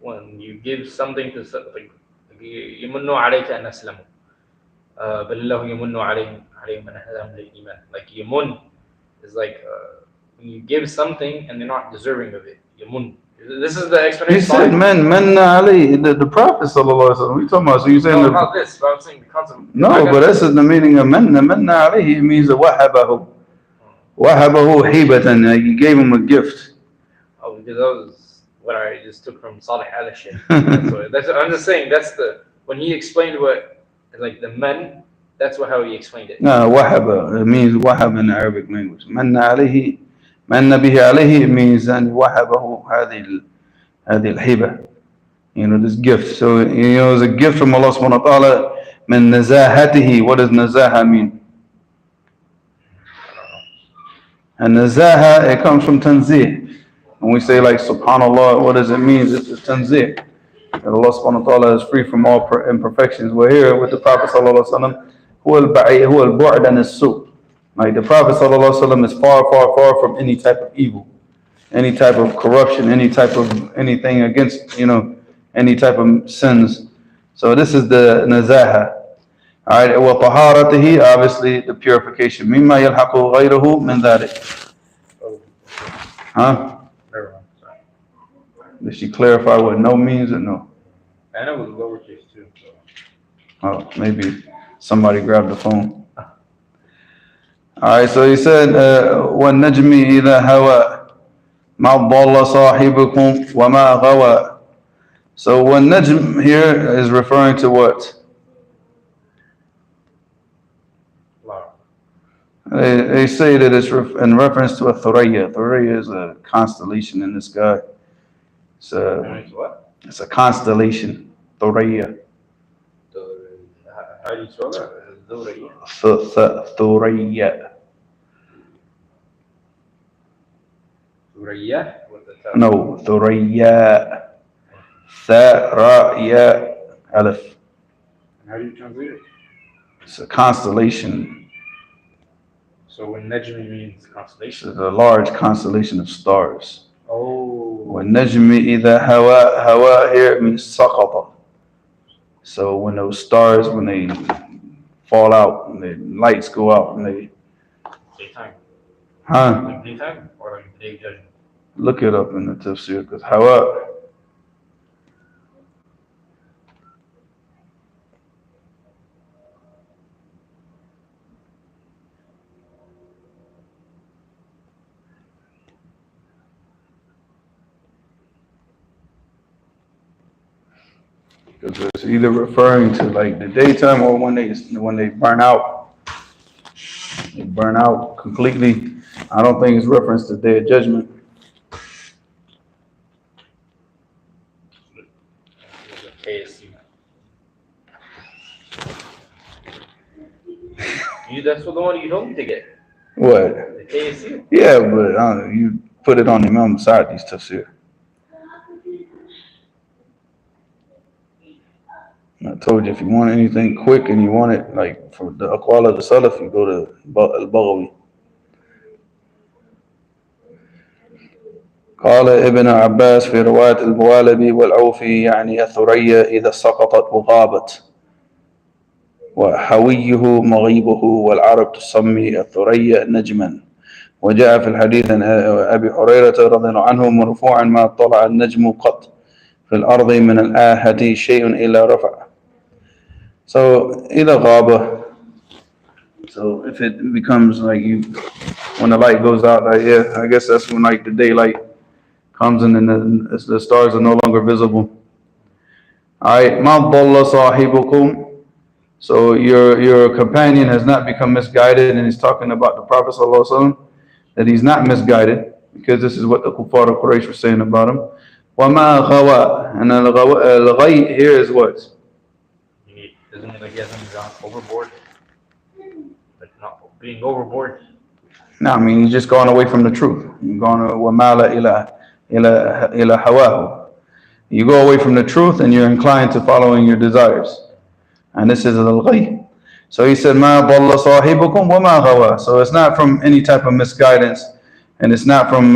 when you give something to something. يمن عليك أن أسلموا بل الله يمن عليهم من هداهم للإيمان. Like يمن is like when you give something and they're not deserving of it. يمن. This is the explanation. He said man Ali, the Prophet sallallahu alaihi wasallam. We talking about, so you saying not this, but I'm saying the concept. No, but this is the meaning of man Ali. It means wahabahu. وَهَبَهُ هِبَةً, like he gave him a gift. Oh, because that was what I just took from Salih al-Shaykh. I'm just saying, when he explained what, like the men, that's how he explained it. No, wahaba, it means wahab in the Arabic language. Manna alayhi, manna bihi alayhi, it means and wahabahu هذه الهبة. This gift. So, it's a gift from Allah subhanahu wa ta'ala. من نزاهته. What does nazaha mean? And nazaha, it comes from tanzih. When we say like subhanallah, what does it mean? It's tanzih. That Allah subhanahu wa ta'ala is free from all imperfections. We're here with the Prophet sallallahu alaihi wasallam. هو البعد عن السوء. Like the Prophet sallallahu alaihi wasallam is far, far, far from any type of evil, any type of corruption, any type of anything against, any type of sins. So this is the nazaha. Alright, وطهارته, obviously the purification. مما يلحق غيره من ذلك. Huh? Never mind. Sorry. Did she clarify what no means or no? I know it was lowercase too. So. Oh, maybe somebody grabbed the phone. Alright, so he said, وَالنَّجْمِ إِذَا هَوَى مَا ضَلَّ صَاحِبُكُمْ وَمَا غَوَى. So وَالنَّجْم here is referring to what? They say that it's in reference to a thuraya. Thuraya is a constellation in the sky. It's a constellation. Thuraya. How do you spell that? Thuraya. Thuraya? No, Thuraya. Tharaya. Alif. How do you translate it? It's a constellation. So when Najmi means constellation? It's a large constellation of stars. Oh. When Najmi إذا هوا, hawa here means سقط. So when those stars, when they fall out, when the lights go out, and they. Daytime. Huh? Like daytime or like day judgment? Look it up in the tafsir, because hawa. Because it's either referring to like the daytime or when they burn out. They burn out completely. I don't think it's reference to day of judgment. That's what the one you told me to get. What? The KSU. Yeah, but you put it on the Imam Sa'di's tafsir. I told you, if you want anything quick and you want it like for the aqwal of the Salaf, you go to al-Baghawi. قال ابن عباس في رواية البوالبي والعوفي يعني الثريا إذا سقطت وغابت وحويه مغيبه والعرب تسمي الثريا نجما وجاء في الحديث عن أبي هريرة رضي الله عنه مرفوعا ما طلع النجم قط في الأرض من الآهة شيء إلا رفع. So إذا غاب, so if it becomes like when the light goes out, like I guess that's when like the daylight comes in and the stars are no longer visible. Alright, مَا ضَلَّ صَاحِبُكُمْ. So your companion has not become misguided, and he's talking about the Prophet ﷺ, that he's not misguided, because this is what the Kuffar of Quraysh were saying about him. وَمَا غَوَى. And al-ghay here is what? Doesn't it like he hasn't gone overboard? Like not being overboard? No, I mean he's just gone away from the truth. You've gone وَمَالَ إِلَى هَوَاهُ. You go away from the truth and you're inclined to following your desires. And this is al-ghay. So he said, مَا ضَلَّ صَاحِبُكُمْ وَمَا غَوَى. So it's not from any type of misguidance, and it's not from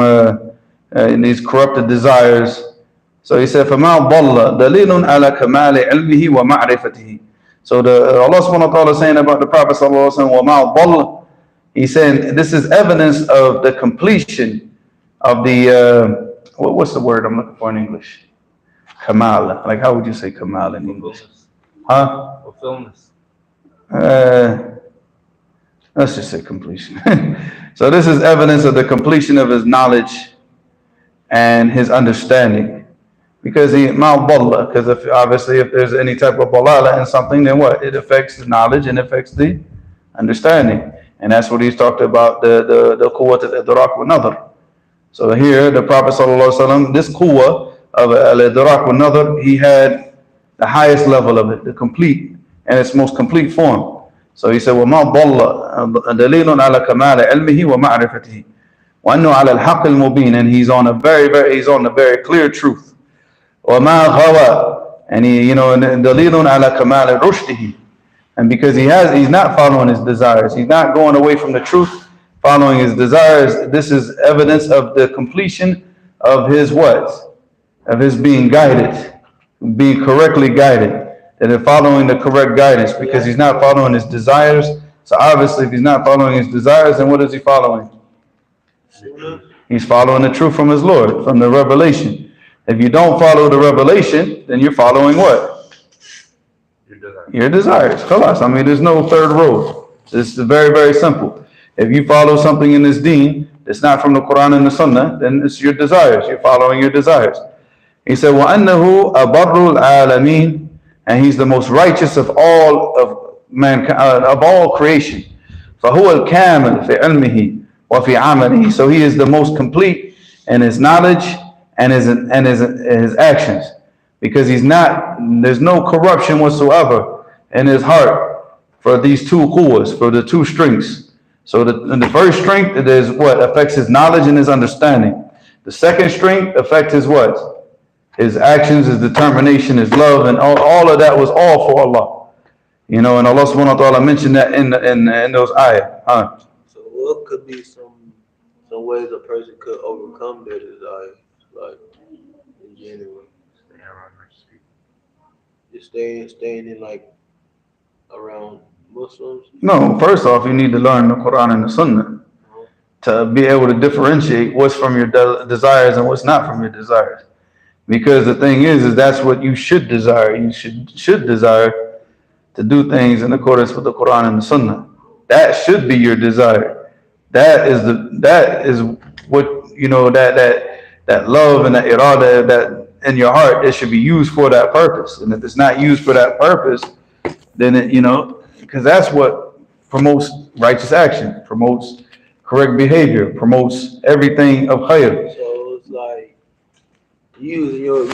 these corrupted desires. So he said, فَمَا ضَلَّ دَلِيلٌ عَلَى كَمَالِ عِلْمِهِ وَمَعْرِفَتِهِ. So Allah subhanahu wa ta'ala is saying about the Prophet sallallahu alaihi wasallam, وَمَا ضَلَّ. He's saying this is evidence of the completion of the, what's the word I'm looking for in English? Kamal. Like how would you say Kamal in English? Huh? Fulfillment. Let's just say completion. So this is evidence of the completion of his knowledge and his understanding. Because he ma'balla, because if there's any type of balala in something, then what? It affects the knowledge and affects the understanding. And that's what he's talked about, the quwwat al-idrak wa nadar. So here the Prophet ﷺ, this quwwah of al-idrak wa nadar, he had the highest level of it, the complete and its most complete form. So he said, وَمَا ضَلَّ دَلِيلٌ عَلَى كَمَالِ عِلْمِهِ وَمَعْرِفَتِهِ وَأَنَّهُ عَلَى الْحَقِّ الْمُبِينِ, and he's on a very clear truth. وَمَا غَوَى, and he, دَلِيلٌ عَلَى كَمَالِ رُشْدِهِ, and because he's not following his desires, he's not going away from the truth, following his desires, this is evidence of the completion of his what? Of his being guided, being correctly guided. That they're following the correct guidance, because he's not following his desires. So obviously if he's not following his desires, then what is he following? He's following the truth from his Lord, from the revelation. If you don't follow the revelation, then you're following what? Your desires. Khalas. I mean, there's no third road. It's very, very simple. If you follow something in this deen that's not from the Quran and the Sunnah, then it's your desires. You're following your desires. He said, وَأَنَّهُ أَبَرُّ الْعَالَمِينَ, and he's the most righteous of all of mankind, of all creation. فَهُوَ الْكَامِلُ فِي عِلْمِهِ وَفِي عَمَلِهِ, so he is the most complete in his knowledge and his actions, because there's no corruption whatsoever in his heart for these two quwwahs, for the two strengths. So the first strength, it is what affects his knowledge and his understanding. The second strength affects his what? His actions, his determination, his love, and all of that was all for Allah. And Allah subhanahu wa ta'ala mentioned that in those ayah. So what could be some ways a person could overcome their desires, like in general? Just staying in like around Muslims? No, first off, you need to learn the Quran and the Sunnah to be able to differentiate what's from your desires and what's not from your desires. Because the thing is that's what you should desire. You should desire to do things in accordance with the Quran and the Sunnah. That should be your desire. That is what that love and that irada that in your heart, it should be used for that purpose. And if it's not used for that purpose, then because that's what promotes righteous action, promotes correct behavior, promotes everything of khayr. So it's like your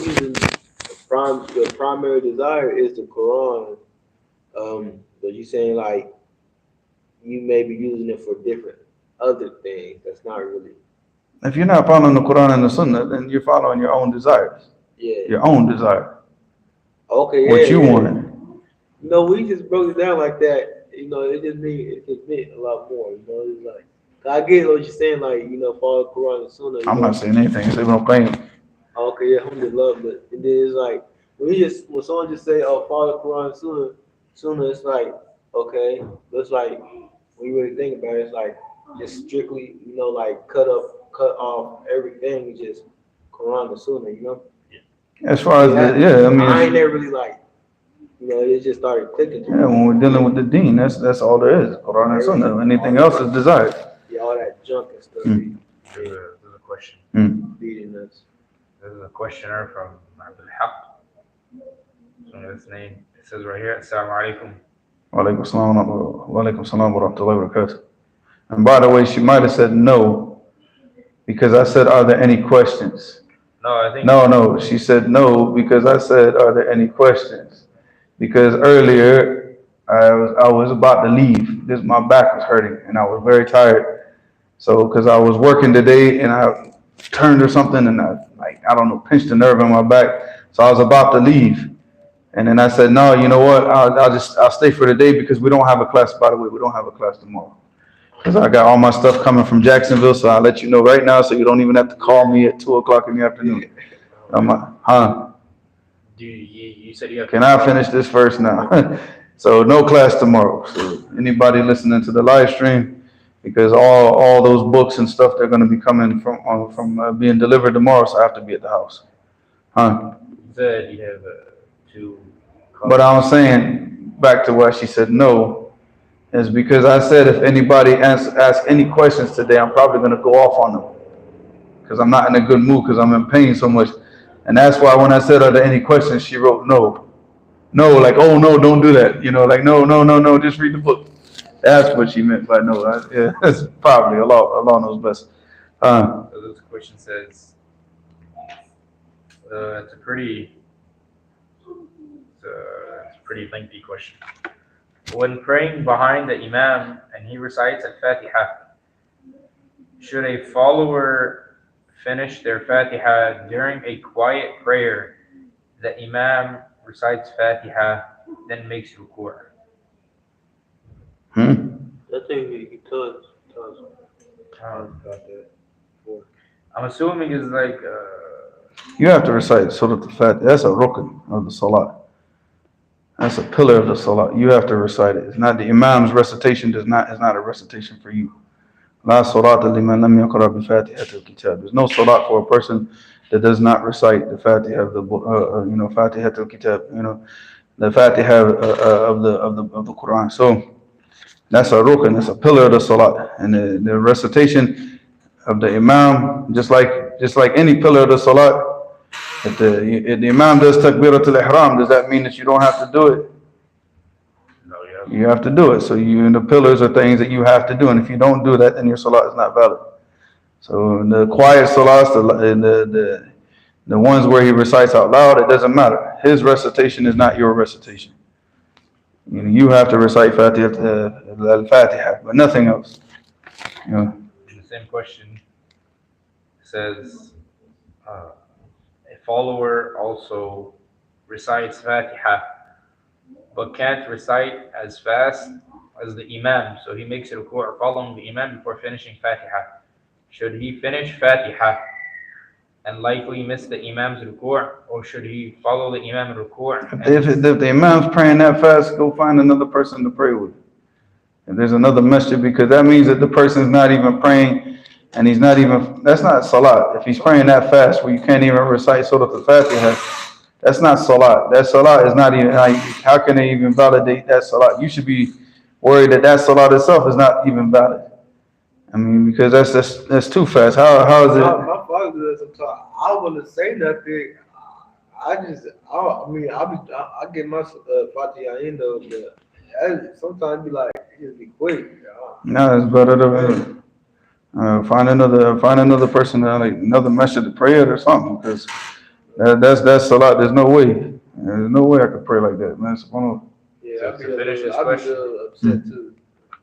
primary desire is the Quran, but you saying like you may be using it for different other things. That's not really. If you're not following the Quran and the Sunnah, then you're following your own desires. Yeah. Your own desire. Okay. Yeah, what you wanted. No, we just broke it down like that. It just meant a lot more. It's like I get what you're saying. Like follow Quran and Sunnah. I'm not saying anything. It's no claim. Okay, yeah, alhamdulillah. But then it's like when someone just say, "Oh, follow Quran and Sunnah," it's like okay, but it's like when you really think about it, it's like just strictly, like cut off everything, just Quran and Sunnah, As far as I ain't never really like, it just started clicking. Yeah, when we're dealing with the deen, that's all there is. Quran and Sunnah. Anything else is desired. Yeah, all that junk and stuff. There's a question. Beating us. There's a questioner from Abdul Haq. So his name, it says right here, Assalamu alaikum. Wa alaikum salam wa rahmatullahi wa barakatuh. And by the way, she might have said no, because I said, are there any questions? No, I think. No, she said no, because I said, are there any questions? Because earlier, I was about to leave. My back was hurting, and I was very tired. So, because I was working today, and I turned or something, and I pinched a nerve in my back. So I was about to leave. And then I said, no, you know what? I'll stay for today, because we don't have a class. By the way, we don't have a class tomorrow. Because I got all my stuff coming from Jacksonville, so I'll let you know right now, so you don't even have to call me at 2:00 in the afternoon. You said you have. Can I finish this first now? So no class tomorrow. So anybody listening to the live stream, because all those books and stuff, they're going to be coming from being delivered tomorrow, so I have to be at the house. You said you have two. But I was saying, back to why she said no, is because I said if anybody asks any questions today, I'm probably going to go off on them because I'm not in a good mood because I'm in pain so much. And that's why when I said, are there any questions, she wrote no. No, like, oh no, don't do that. You know, like, no, no, no, no, just read the book. That's what she meant by no. Yeah, that's probably Allah knows best. So this question says, it's a pretty lengthy question. When praying behind the Imam and he recites Al-Fatiha, should a follower finish their Fatiha during a quiet prayer? The Imam recites Fatiha, then makes ruku'. I think he tells about that before. I'm assuming it's like you have to recite Surah Al-Fatiha. That's a rukn of the Salah. That's a pillar of the Salah. You have to recite it. It's not the Imam's recitation. Is not a recitation for you. La salat liman lam yaqra bi Fatihatil Kitab. There's no salat for a person that does not recite the Fatiha of the Fatihatil Kitab. The Fatiha of the Quran. So that's a rukn. That's a pillar of the Salat. And the recitation of the Imam, just like any pillar of the Salat. If the Imam does Takbiratul Ihram, does that mean that you don't have to do it? no, You have to do it. So the pillars are things that you have to do, and if you don't do that, then your salah is not valid. So the quiet salahs, the ones where he recites out loud, it doesn't matter. His recitation is not your recitation. You have to recite Al-Fatiha, but nothing else. The same question says, a follower also recites Fatiha, but can't recite as fast as the Imam, so he makes ruku' following the Imam before finishing Fatiha. Should he finish Fatiha and likely miss the Imam's ruku', or should he follow the Imam ruku'? If the Imam's praying that fast, go find another person to pray with. If there's another masjid, because that means that the person's not even praying, and he's not even, that's not salat. If he's praying that fast where you can't even recite Surah Al-Fatiha, that's not salat. That salat is not even, how can they even validate that salat? You should be worried that salat itself is not even valid. I mean, because that's too fast. How is it? My father does sometimes. I wouldn't say nothing. I get my Fatiha in though, but sometimes be like, just be quick. No, it's better to find another person, like another message to pray it or something, because that's a lot. There's no way I could pray like that, man. Yeah, So to finish this I'd question, be upset too.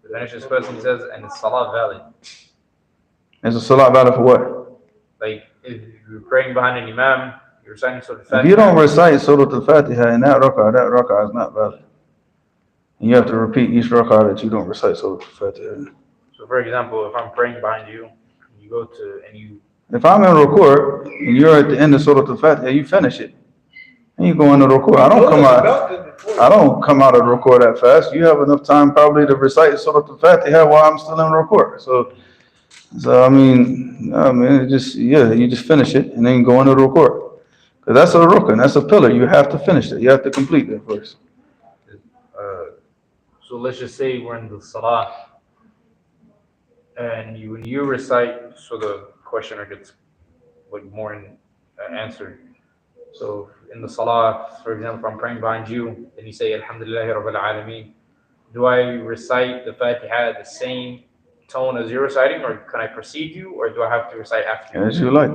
the finish this question says, and is Salah valid? Is a salat valid for what? Like if you're praying behind an Imam, you're reciting Surah Al-Fatiha. If you don't recite Surah Al-Fatiha in that rak'ah is not valid. And you have to repeat each rak'ah that you don't recite Surah Al-Fatiha. So for example, if I'm praying behind you, you go to and you. If I'm in ruku' and you're at the end of Surah Al-Fatiha, you finish it. And you go into ruku'. I don't come out of ruku' that fast. You have enough time probably to recite Surah Al-Fatiha while I'm still in ruku'. So I mean, you just finish it and then go into ruku'. Because that's a rukn, that's a pillar. You have to finish it. You have to complete that first. So let's just say we're in the Salah, and when you recite, so the questioner gets like more answered. So in the Salah, for example, if I'm praying behind you, and you say Alhamdulillahi Rabbil Alameen, do I recite the Fatiha the same tone as you're reciting, or can I precede you, or do I have to recite after you? As you like.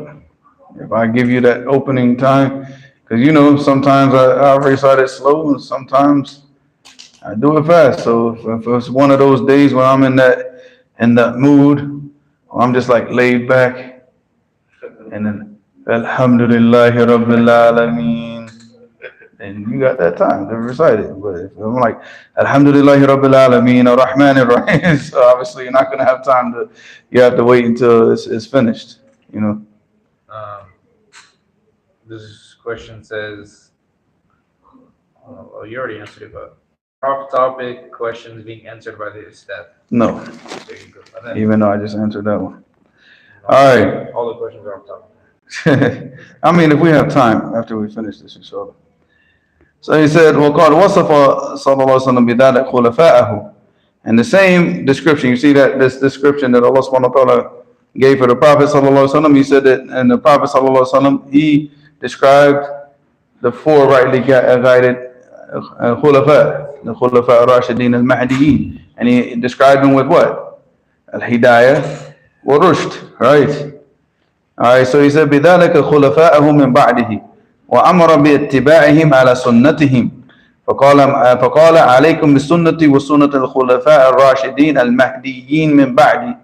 If I give you that opening time, because sometimes I recite it slow, and sometimes I do it fast. So if it's one of those days where I'm in that mood, or I'm just like laid back, and then Alhamdulillahi Rabbil Alameen, and you got that time to recite it. But if I'm like Alhamdulillahi Rabbil Alameen or Rahman Rahim, so obviously you're not going to have time you have to wait until it's finished, This question says, you already answered it, but off-topic questions being answered by the Ustad. No. There you go. Even though I just answered that one. All right. All the questions are off-topic. I mean, if we have time after we finish this, inshallah. So he said, وَقَالْ وَصَفَ صَلَّى اللَّهُ عَلَيْهِ وَسَلَّمَ بِذَلِكَ خُلَفَاءَهُ. And the same description, you see that this description that Allah subhanahu wa ta'ala gave for the Prophet sallallahu alaihi wasallam, he said that, and the Prophet sallallahu alaihi wasallam, he described the four rightly guided khulafa, the khulafa ar-rashidin al-mahdiyin, and he described them with what? Al-hidayah wa rushd, right? Alright, so he said, بِذَلَكَ خُلَفَاءَهُ مِنْ بَعْدِهِ وَأَمَرَ بِاتِّبَاعِهِمْ عَلَى سُنَّتِهِمْ فقال عليكم بسنتي وسنة الخلفاء الراشدين المهديين من بعدي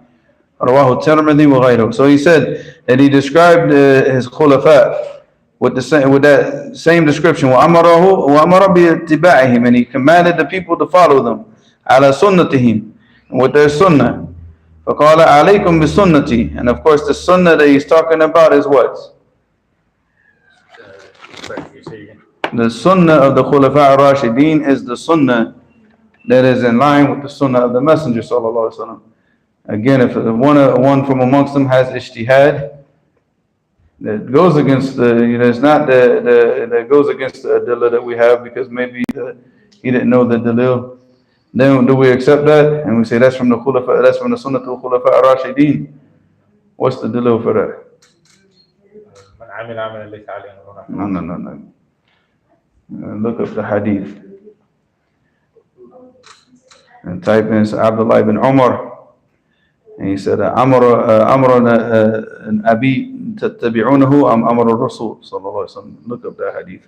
رواه الترمذي وغيره. So he said that he described his khulafa with that same description. وأمر باتباعهم, and he commanded the people to follow them على سنتهم, with their sunnah. فقال عليكم بسنتي, and of course the sunnah that he's talking about is what? The sunnah of the Khulafa ar-Rashideen is the sunnah that is in line with the sunnah of the Messenger sallallahu alaihi wasallam. Again, if one from amongst them has ijtihad that goes against it's not that goes against the adillah that we have, because maybe he didn't know the dalil, then do we accept that and we say that's from the Khulafa, that's from the sunnah of the Khulafa ar-Rashideen? What's the dalil for that? No. Look up the hadith and type in Abdullah ibn Umar, and he said amrun abi tattabi'unahu am amr ar-rasul sallallahu alaihi wasallam. Look up that hadith.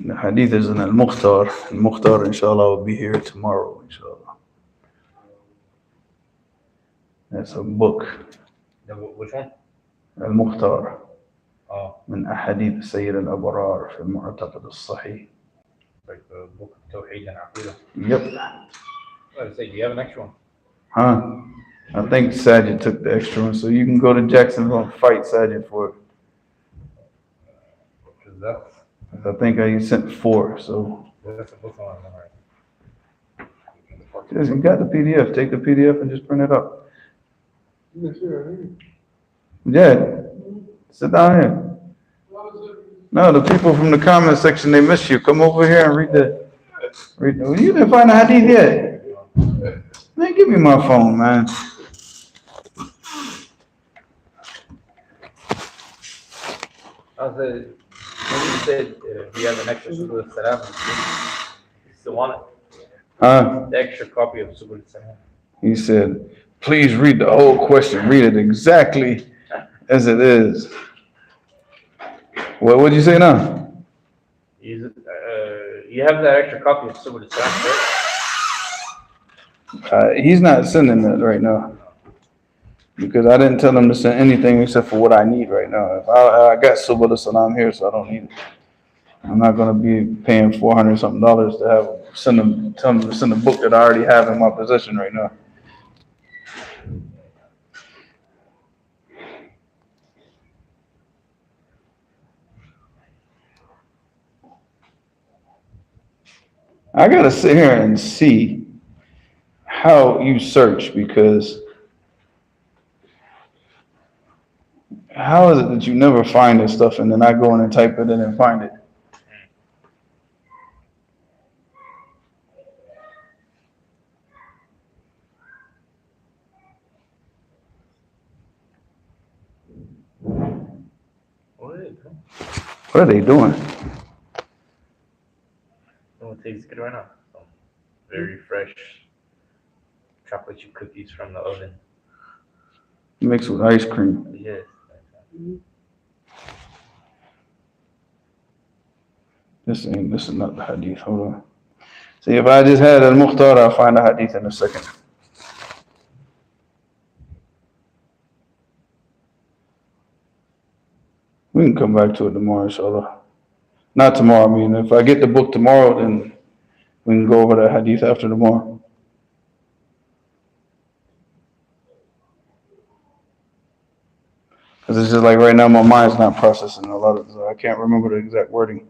The hadith is in Al-Mukhtar. Al-Mukhtar, inshallah, will be here tomorrow, inshallah. That's a book. Which one? Al-Mukhtar. من أحاديث سير الأبرار في المعتقد الصحيح. Like the book of Tawheed and Aqidah. Yep. Let's say, do you have an extra one? Huh? I think Sajid took the extra one, so you can go to Jacksonville and fight Sajid for it. What is that? I think I sent 4, so. That's a book on it. Just, you got the PDF. Take the PDF and just print it up. Yeah. Sit down here. No, the people from the comment section, they miss you. Come over here and read the. Well, you didn't find the hadith yet. Man, give me my phone, man. When you said you have an extra Subul al-Salam, you still want it? Huh? The extra copy of Subul al-Salam. He said, please read the whole question. Read it exactly as it is. What did you say now? You have that extra copy of Subul al-Salam, right? He's not sending that right now, because I didn't tell him to send anything except for what I need right now. If I got Subul al-Salam here, so I don't need it. I'm not going to be paying $400 something to tell him to send a book that I already have in my possession right now. I got to sit here and see how you search, because how is it that you never find this stuff and then I go in and type it in and find it? What are they doing? It tastes good right now. Some very fresh chocolate chip cookies from the oven. Mixed with ice cream. Yes. This is not the hadith. Hold on. See, if I just had Al-Mukhtar, I'll find the hadith in a second. We can come back to it tomorrow, inshallah. Not tomorrow, I mean, if I get the book tomorrow, then we can go over the hadith after tomorrow. Because it's just like right now, my mind's not processing a lot of it, so I can't remember the exact wording.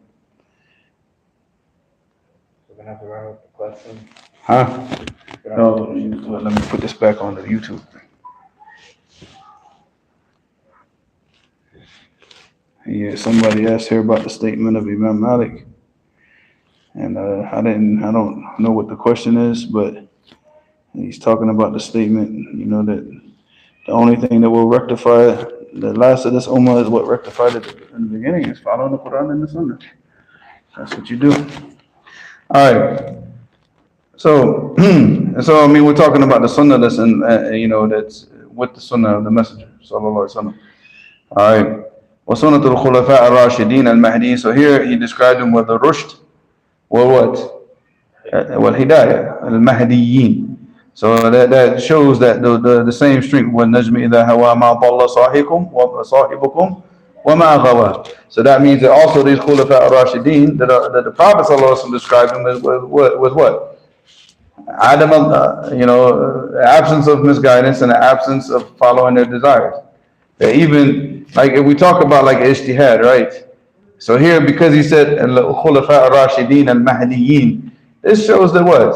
We're going to have to run with the question. Huh? No, well, let me put this back on the YouTube. Yeah, somebody asked here about the statement of Imam Malik, and I don't know what the question is, but he's talking about the statement, that the only thing that will rectify the last of this ummah is what rectified it in the beginning, is following the Quran and the Sunnah. That's what you do. All right. So, so I mean, we're talking about the Sunnah that's that's with the Sunnah of the Messenger, sallallahu alaihi wasallam. All right. وسنة الخلفاء الراشدين المهديين. So here he described them with the rushd, or what? والهداية المهديين. So that shows that the same strength. والنجم إذا هوى ما ضل صاحبكم وما غوى. So that means that also these khulafa ar-rashidin that the Prophet ﷺ described them with what? Adam, absence of misguidance and the absence of following their desires. That even like if we talk about like ijtihad, right? So here, because he said khulafa ar-rashidin al-mahdiyyin, this shows that what?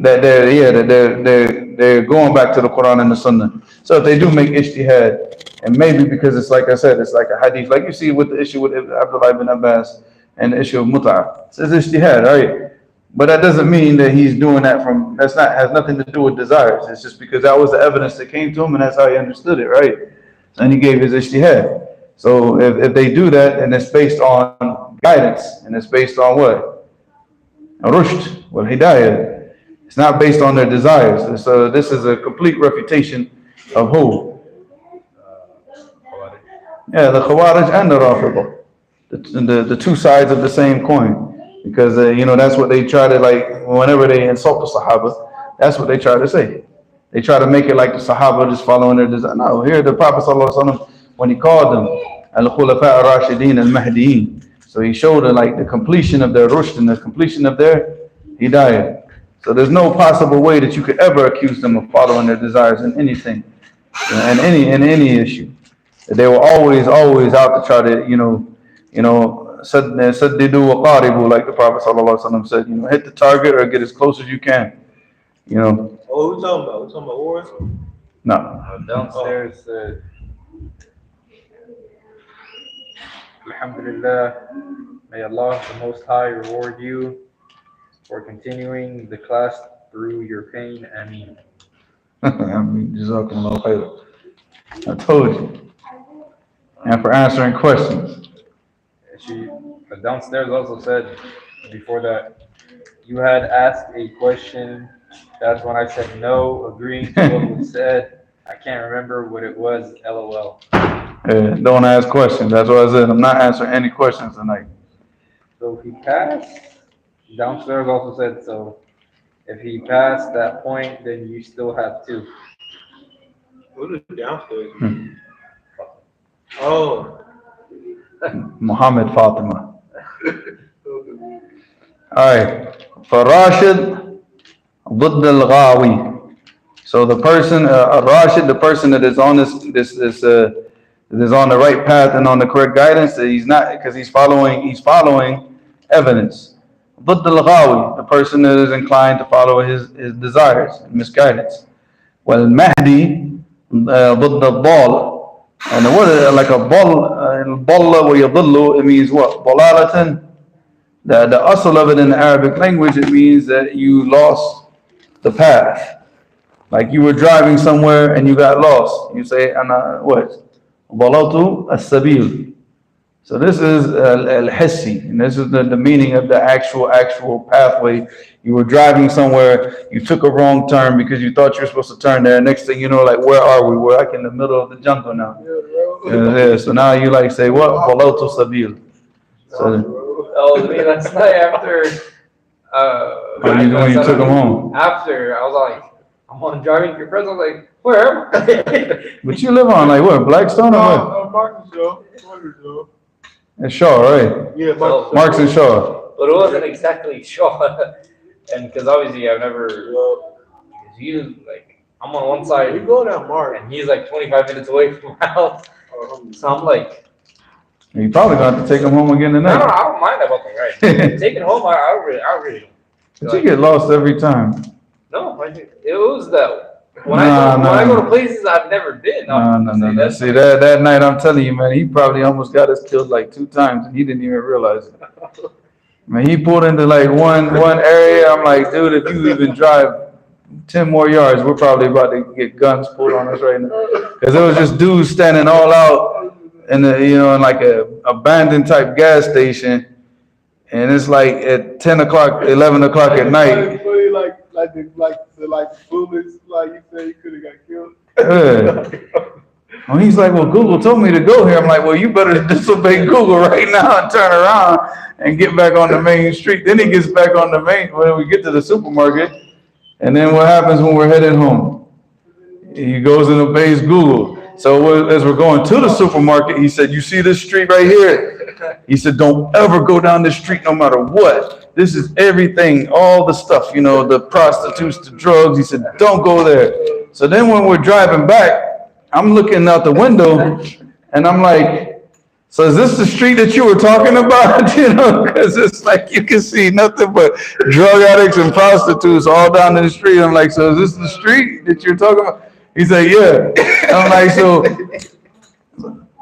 That they're going back to the Quran and the Sunnah. So if they do make ijtihad, and maybe because it's like I said, it's like a hadith, like you see with the issue with Abdullah ibn Abbas and the issue of mut'ah. It says ijtihad, right? But that doesn't mean that he's doing that has nothing to do with desires. It's just because that was the evidence that came to him and that's how he understood it, right? And he gave his ijtihad. So if they do that and it's based on guidance and it's based on what? Rushd, wal hidayah. It's not based on their desires. So this is a complete refutation of who? Yeah, the Khawarij and the Rafidah. The two sides of the same coin. Because, that's what they try to, like, whenever they insult the Sahaba, that's what they try to say. They try to make it like the Sahaba just following their desire. No, here the Prophet ﷺ, when he called them Al-Khulafa Ar-Rashidin Al-Mahdiyin, so he showed them like the completion of their rushd and the completion of their hidayah. So there's no possible way that you could ever accuse them of following their desires in anything, in any issue. They were always out to try to, saddidu wa qaribu, like the Prophet ﷺ said, hit the target or get as close as you can. Oh, what we talking about? We talking about wars? No. Downstairs, Alhamdulillah, may Allah the Most High reward you for continuing the class through your pain. Ameen. Jazakumullah khairan. I told you. And for answering questions. She downstairs also said before that you had asked a question. That's when I said no, agreeing to what was said. I can't remember what it was. LOL. Don't ask questions. That's what I said. I'm not answering any questions tonight. So if he passed, downstairs also said so. If he passed that point, then you still have two. What is downstairs? Oh. Muhammad Fatima. Alright. For Rashid, ضد الغاوي. So the person, Rashid, the person that is on that is on the right path and on the correct guidance, he's not, because he's following evidence. ضد الغاوي, the person that is inclined to follow his desires and misguidance. والمهدي ضد الضال. And the word like a balla wa yadillu, it means what? Dalalatan. The asl of it in the Arabic language, it means that you lost the path. Like you were driving somewhere and you got lost. You say, ana what? Dalaltu as-sabil. So this is al-hissi, and this is the meaning of the actual pathway. You were driving somewhere, you took a wrong turn because you thought you were supposed to turn there. Next thing you know, like, where are we? We're like in the middle of the jungle now. Yeah, so now you like say, what? Dalaltu sabil. Oh, me last night after. What are you doing? You took them home. After, I was like, I'm on driving your friends. I was like, where am I? But you live on like what? Blackstone or what? Marcus. It's Shaw, right? Yeah, Marks and Shaw. But it wasn't exactly Shaw. And because obviously I've never. Because you, like, I'm on one side. We go down Mark. And he's like 25 minutes away from my house. So I'm like, You probably gonna have to take him home again tonight. I don't mind about the ride. Taking home, I really don't. But you get lost every time. No, it was that. When I go to places I've never been. No. See, that night, I'm telling you, man, he probably almost got us killed like 2 times, and he didn't even realize it. Man, he pulled into like one area. I'm like, dude, if you even drive 10 more yards, we're probably about to get guns pulled on us right now. Because there was just dudes standing all out in in like a abandoned type gas station, and it's like at 10 o'clock, 11 o'clock at night. Like bullets, like you said, you could have got killed. Well, he's like, well, Google told me to go here. I'm like, well, you better disobey Google right now and turn around and get back on the main street. Then he gets back on the main when we get to the supermarket. And then what happens when we're heading home? He goes and obeys Google. So as we're going to the supermarket, he said, you see this street right here? He said, don't ever go down this street no matter what. This is everything, all the stuff, the prostitutes, the drugs. He said, don't go there. So then when we're driving back, I'm looking out the window and I'm like, so is this the street that you were talking about? Because it's like you can see nothing but drug addicts and prostitutes all down the street. I'm like, so is this the street that you're talking about? He said, yeah. I'm like,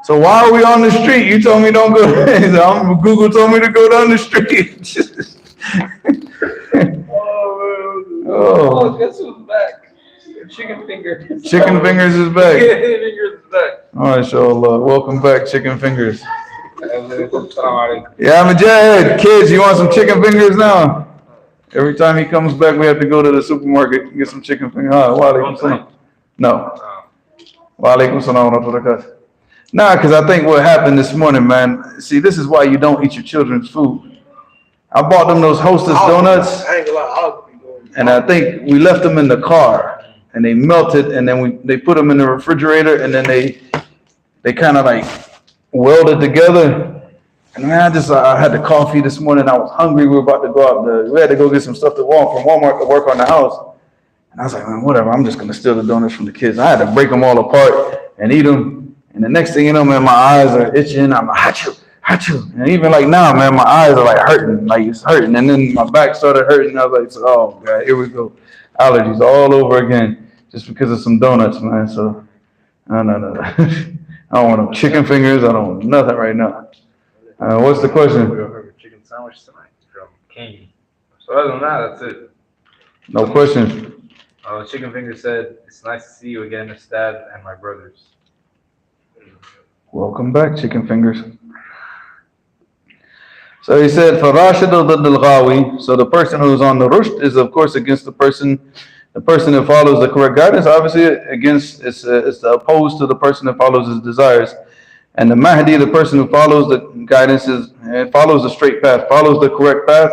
so why are we on the street? You told me don't go. Google told me to go down the street. Oh, guess who's back? Chicken Fingers. Chicken Fingers is back. Chicken Fingers is back. All right, inshallah. Welcome back, Chicken Fingers. Yeah, Yeah, Mujahid. Kids, you want some chicken fingers now? Every time he comes back, we have to go to the supermarket and get some chicken fingers. Wa alaikum salam. No. Wa alaikum salam wa rahmatullahi. Nah, because I think what happened this morning, man, see, this is why you don't eat your children's food. I bought them those Hostess donuts, and I think we left them in the car, and they melted, and then they put them in the refrigerator, and then they kind of like welded together. And man, I had the coffee this morning. I was hungry. We were about to go out. We had to go get some stuff from Walmart to work on the house. And I was like, man, whatever. I'm just gonna steal the donuts from the kids. I had to break them all apart and eat them. And the next thing you know, man, my eyes are itching. I'm like, achoo. And even like now, man, my eyes are like hurting. Like it's hurting. And then my back started hurting. I was like, oh God, here we go. Allergies all over again, just because of some donuts, man. So, no. I don't want no chicken fingers. I don't want nothing right now. What's the question? We're going to chicken sandwich tonight from King. So other than that, that's it. No questions. Chicken Finger said, it's nice to see you again, Miss Dad and my brothers. Welcome back, Chicken Fingers. So he said, فَرَاشِدُ ضِدُّ الْغَاوِي. So the person who's on the rushd is, of course, against the person that follows the correct guidance. Obviously, it's opposed to the person that follows his desires. And the Mahdi, the person who follows the guidance, follows the straight path, follows the correct path,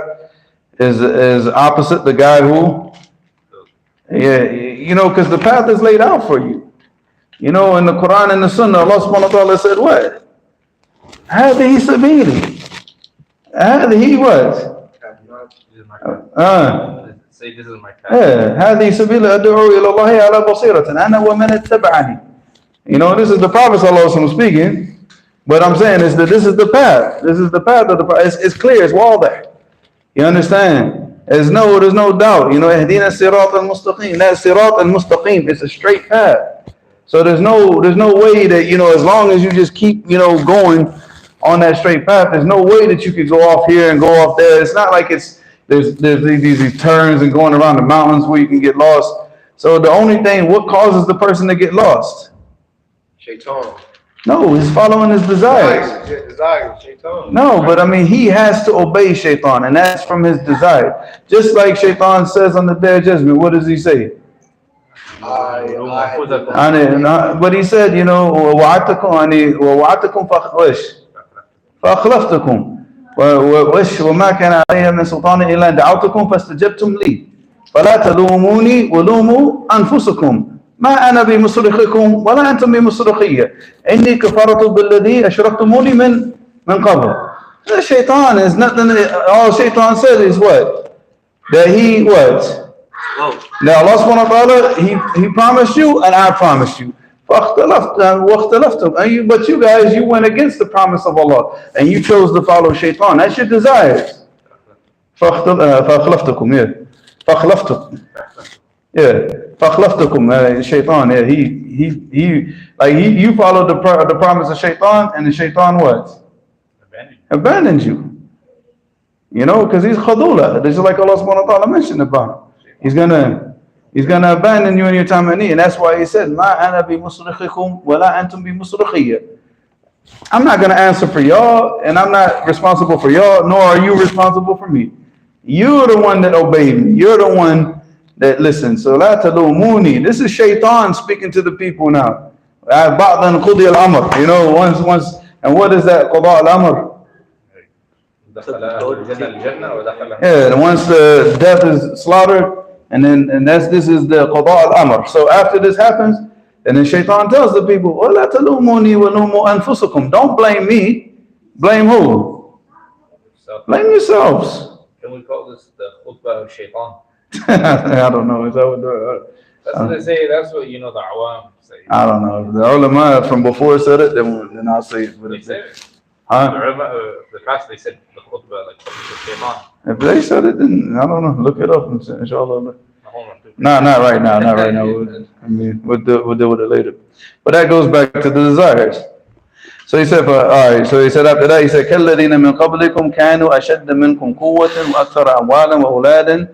is opposite the guy who, because the path is laid out for you. In the Quran and the Sunnah, Allah subhanahu wa ta'ala said what? هذه سبيلي. هذه what? Say this is my path. هذه سبيل أدعو إلى الله على بصيرة أنا ومن اتبعني. This is the Prophet ﷺ speaking, but I'm saying is that this is the path. This is the path of the Prophet. It's clear. It's all there. You understand? There's no doubt. اهدنا الصراط المستقيم. That sirat al-mustaqim. It's a straight path. So there's no way that as long as you just keep going on that straight path, there's no way that you could go off here and go off there. It's not like there's these turns and going around the mountains where you can get lost. So the only thing, what causes the person to get lost? Shaitan. No, he's following his desires. Shaitan. No, but he has to obey Shaitan, and that's from his desire. Just like Shaitan says on the Day of Judgment, what does he say? But he said, وَوَعَدْتُكُمْ فَأَخْلَفْتُكُمْ وَمَا كَانَ عَلَيَّ مِنْ سُلْطَانٍ إِلَّا أَنْ دَعَوْتُكُمْ فَاسْتَجَبْتُمْ لِي فَلَا تَلُومُونِي وَلُومُوا أَنفُسَكُمْ ما أنا بمصرخكم ولا أنتم بمصرخية إني كفرت بالذي أشركتموني من قبل. The shaitan is nothing. All shaitan said is what? That he what? Now Allah subhanahu wa ta'ala, he promised you and I promised you. وَاخْتَلَفْتُمْ. But you guys, you went against the promise of Allah and you chose to follow shaitan. That's your desires. فَأَخْلَفْتُكُمْ, yeah. فَأَخْلَفْتُكُمْ. Yeah. فَأَخْلَفْتُكُمْ. Shaitan, yeah. You followed the promise of shaitan, and the shaitan what? Abandoned you. You know, because he's khadula. This is like Allah subhanahu wa ta'ala mentioned about him. He's gonna abandon you in your time of need. And that's why he said, مَا أَنَا بِمُصْرِخِكُمْ وَلَا أَنْتُمْ بِمُصْرِخِيَّ. I'm not gonna answer for y'all, and I'm not responsible for y'all, nor are you responsible for me. You're the one that obeyed me. You're the one that listened. So لَا تَلُومُونِي. This is shaitan speaking to the people now. بَعْضًا قُضِيَ الْأَمْرِ. You know, once, and what is that? قضاء الأمر. Yeah, and once the death is slaughtered, and this is the qada al-amr. So after this happens, and then shaitan tells the people, وَلَا تَلُومُونِي وَلُومُوا أَنفُسَكُمْ. Don't blame me. Blame who? Blame yourselves. Can we call this the khutbah of shaitan? I don't know. Is that what that's what they say. That's what, you know, the awam say. I don't know. If the ulama from before said it, then I'll say it. They said it. Huh? The past, they said the khutbah, like shaitan. If they said it, then I don't know. Look it up, inshallah. No, not right now. Not right now. We'll deal with it later. But that goes back to the desires. So he said, all right. So he said after that, he said, كَالَّذِينَ مِنْ قَبْلِكُمْ كَانُوا أَشَدَّ مِنْكُمْ قُوَّةً وَأَكْثَرَ أَمْوَالًا وَأَوْلَادًا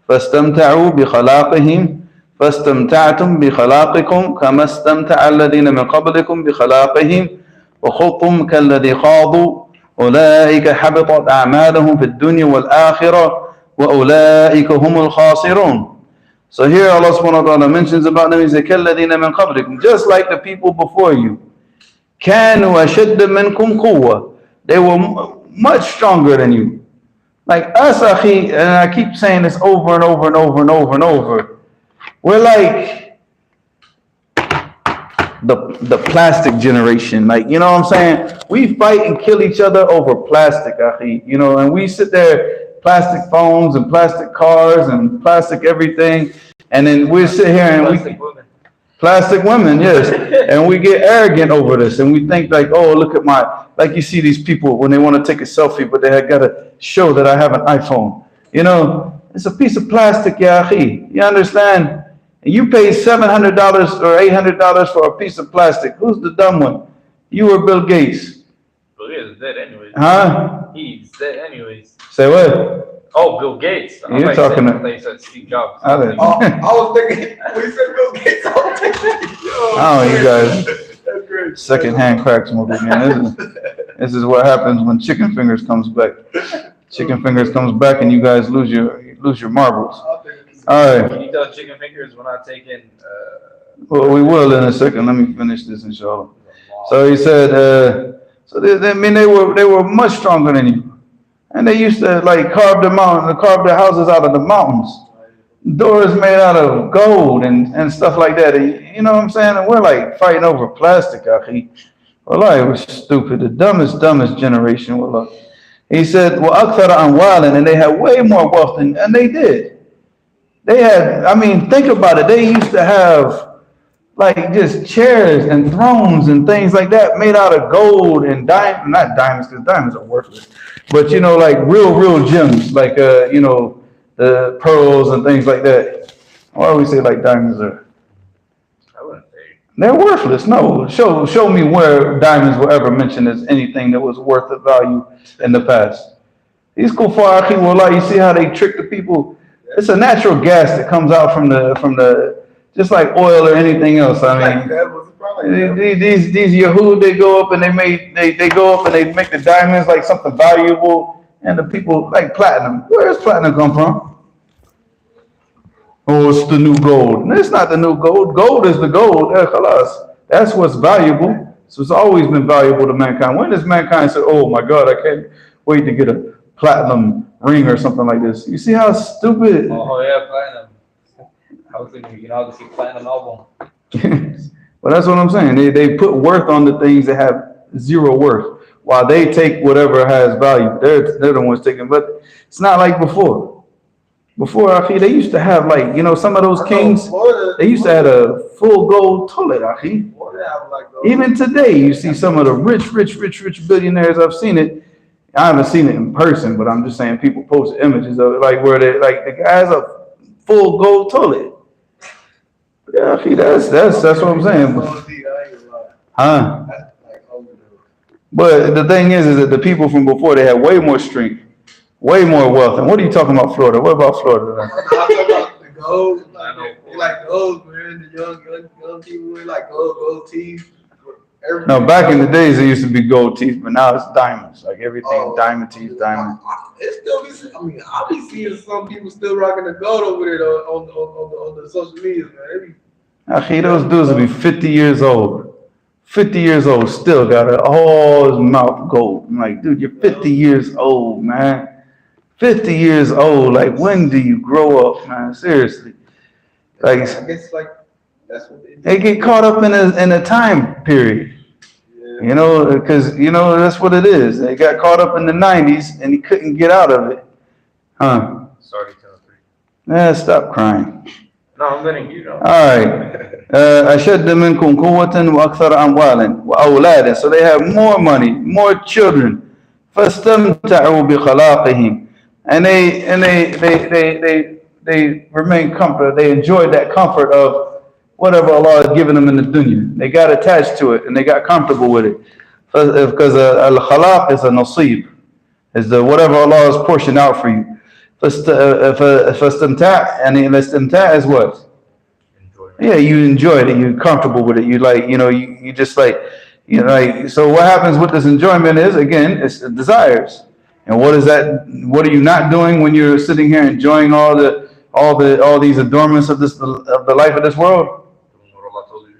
فَاسْتَمْتَعُوا بِخَلَاقِهِمْ فَاسْتَمْتَعْتُمْ بِخَلَاقِكُمْ كَمَا استمتع الَّذِينَ مِنْ قَبْلِكُمْ بِخَلَاقِهِمْ وَخُضْتُمْ كَالَّذِي خَاضُوا أولئك حبطت أعمالهم في الدنيا والآخرة وأولئك هم الخاسرون. So here Allah subhanahu wa ta'ala mentions about them, he says, كَالَّذِينَ مِنْ قَبْلِكُمْ. Just like the people before you. كَانُوا أَشَدَّ مِنْكُمْ قُوَّةً. They were much stronger than you. Like us, akhi, and I keep saying this over and over and over and over and over. We're like the plastic generation, like, you know what I'm saying? We fight and kill each other over plastic, akhi, you know, and we sit there, plastic phones and plastic cars and plastic everything, and then we sit here and plastic women, yes, and we get arrogant over this, and we think like, oh, look at like you see these people when they want to take a selfie, but they got to show that I have an iPhone, you know, it's a piece of plastic, ya akhi, you understand? And you pay $700 or $800 for a piece of plastic. Who's the dumb one? You or Bill Gates? Bill Gates is dead anyways. Huh? He's dead anyways. Say what? Oh, Bill Gates. You're talking to... They said Steve Jobs. I was thinking, when you said Bill Gates, I was thinking, oh, you guys. Second-hand crack smoking, man. This is what happens when chicken fingers comes back. Chicken fingers comes back and you guys lose your marbles. All right. Can you tell chicken fingers we're not taking? Well, we will in a second. Let me finish this, inshallah. So he said, so they were much stronger than you, and they used to like carve their houses out of the mountains, doors made out of gold and stuff like that. You know what I'm saying? And we're like fighting over plastic, akhi. Wallahi, we're stupid. The dumbest generation. Wallahi. He said, well, akthara amwalan, and they had way more wealth and they did. They had, I mean, think about it. They used to have like just chairs and thrones and things like that made out of gold and not diamonds, because diamonds are worthless, but you know, like real gems, like you know, the pearls and things like that. Why do we say like diamonds are? I wouldn't say. They're worthless. No, show me where diamonds were ever mentioned as anything that was worth of value in the past. These kuffar, akhi, wallah, you see how they trick the people. It's a natural gas that comes out from the just like oil or anything else. I mean, these Yahud, they go up and they make the diamonds like something valuable, and the people like platinum. Where does platinum come from? Oh, it's the new gold. No, it's not the new gold. Gold is the gold. Khalas. That's what's valuable. So it's always been valuable to mankind. When does mankind say, "Oh my God, I can't wait to get a platinum ring or something like this"? You see how stupid? Oh yeah, platinum. I was thinking, you know, to see platinum album. Well, that's what I'm saying. They put worth on the things that have zero worth, while they take whatever has value. They're the ones taking. But it's not like before. Before, Akhi, they used to have like, you know, some of those kings, they used to have a full gold toilet, Akhi. Even today, you see some of the rich billionaires. I've seen it. I haven't seen it in person, but I'm just saying people post images of it, like where they like the guy has a full gold toilet. Yeah, Akhi, that's what I'm saying. Huh? But the thing is that the people from before, they had way more strength, way more wealth. And what are you talking about, Florida? What about Florida? I'm talking about the gold, like gold, man. The young people with like gold teeth. No, back in the days it used to be gold teeth, but now it's diamonds. Like everything, diamond teeth, diamond. It still be. I mean, I'll be seeing some people still rocking the gold over there on the social media, man. Akhi, those dudes will be 50 years old. 50 years old, still got all his mouth gold. I'm like, dude, you're 50 years old, man. 50 years old. Like, when do you grow up, man? Seriously. Like, I guess like that's what they get caught up in a time period. Yeah. You know, because you know that's what it is. They got caught up in the 90s and he couldn't get out of it. Huh? Sorry, Timothy. Stop crying. No, I'm letting you know. All right. أشد منكم قوة وأكثر أموالا وأولادا. So they have more money, more children. فاستمتعوا بخلاقهم. And they remain comforted. They enjoyed that comfort of whatever Allah has given them in the dunya. They got attached to it and they got comfortable with it. Because al-khalaq is a nasib. Is the whatever Allah has portioned out for you. فاستمتع, and الاستمتاع is what? Yeah, you enjoyed it. You're comfortable with it. You like, you know, you just like, you know, like. So what happens with this enjoyment is, again, it's desires. And what is that? What are you not doing when you're sitting here enjoying all these adornments of the life of this world?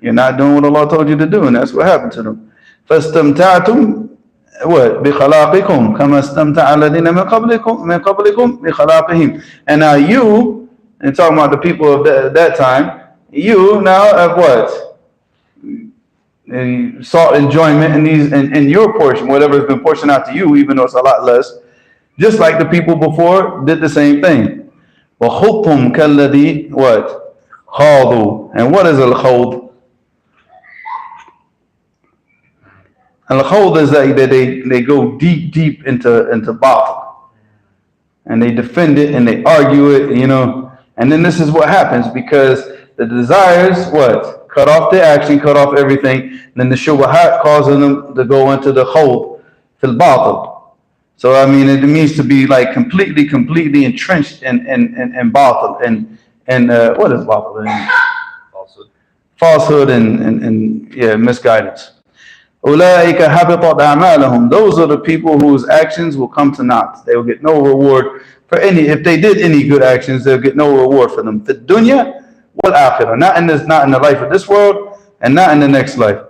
You're not doing what Allah told you to do, and that's what happened to them. فاستمتعتم what بخلاقكم كما استمتع الذين من قبلكم بخلاقهم. And now you, and talking about the people of that time. You now have what? You sought enjoyment in your portion, whatever has been portioned out to you, even though it's a lot less. Just like the people before did the same thing. وَخُضْتُمْ كَالَّذِي what? خَاضُوا. And what is al-khawd? Al-khawd is that they go deep into batil. And they defend it and they argue it, you know. And then this is what happens because the desires, what? Cut off the action, cut off everything. And then the shubahat causes them to go into the khawd, fil batil. So, I mean, it means to be like completely entrenched in batil. And what is batil? Falsehood and misguidance. أُولَٰئِكَ حَبِطَتْ أَعْمَالُهُمْ. Those are the people whose actions will come to naught. They will get no reward for any. If they did any good actions, they'll get no reward for them. فِي الدُّنْيَا وَالْآخِرَةِ. Not in the life of this world and not in the next life.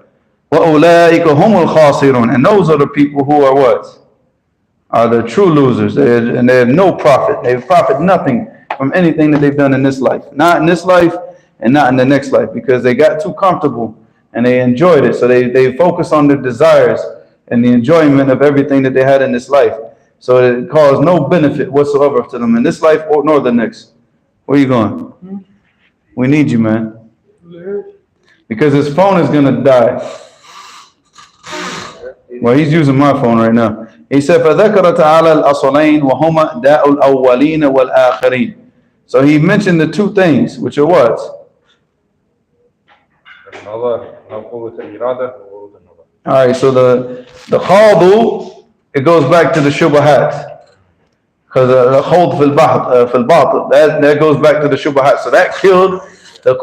وَأُولَٰئِكَ هُمُ الْخَاسِرُونَ. And those are the people who are what? Are the true losers. And they have no profit. They profit nothing from anything that they've done in this life. Not in this life and not in the next life. Because they got too comfortable and they enjoyed it. So they focus on their desires and the enjoyment of everything that they had in this life. So it caused no benefit whatsoever to them in this life or nor the next. Where are you going? We need you, man. Because his phone is going to die. Well, he's using my phone right now. He said, فَذَكَرَ تَعَالَى الْأَصَلَيْنِ وَهُمَا دَاءُ الْأَوَّلِينَ وَالْآخِرِينَ. So he mentioned the two things, which are what? Alright, so the khawdu, it goes back to the shubahat. Because the khawd fil batil, that goes back to the shubahat. So that killed the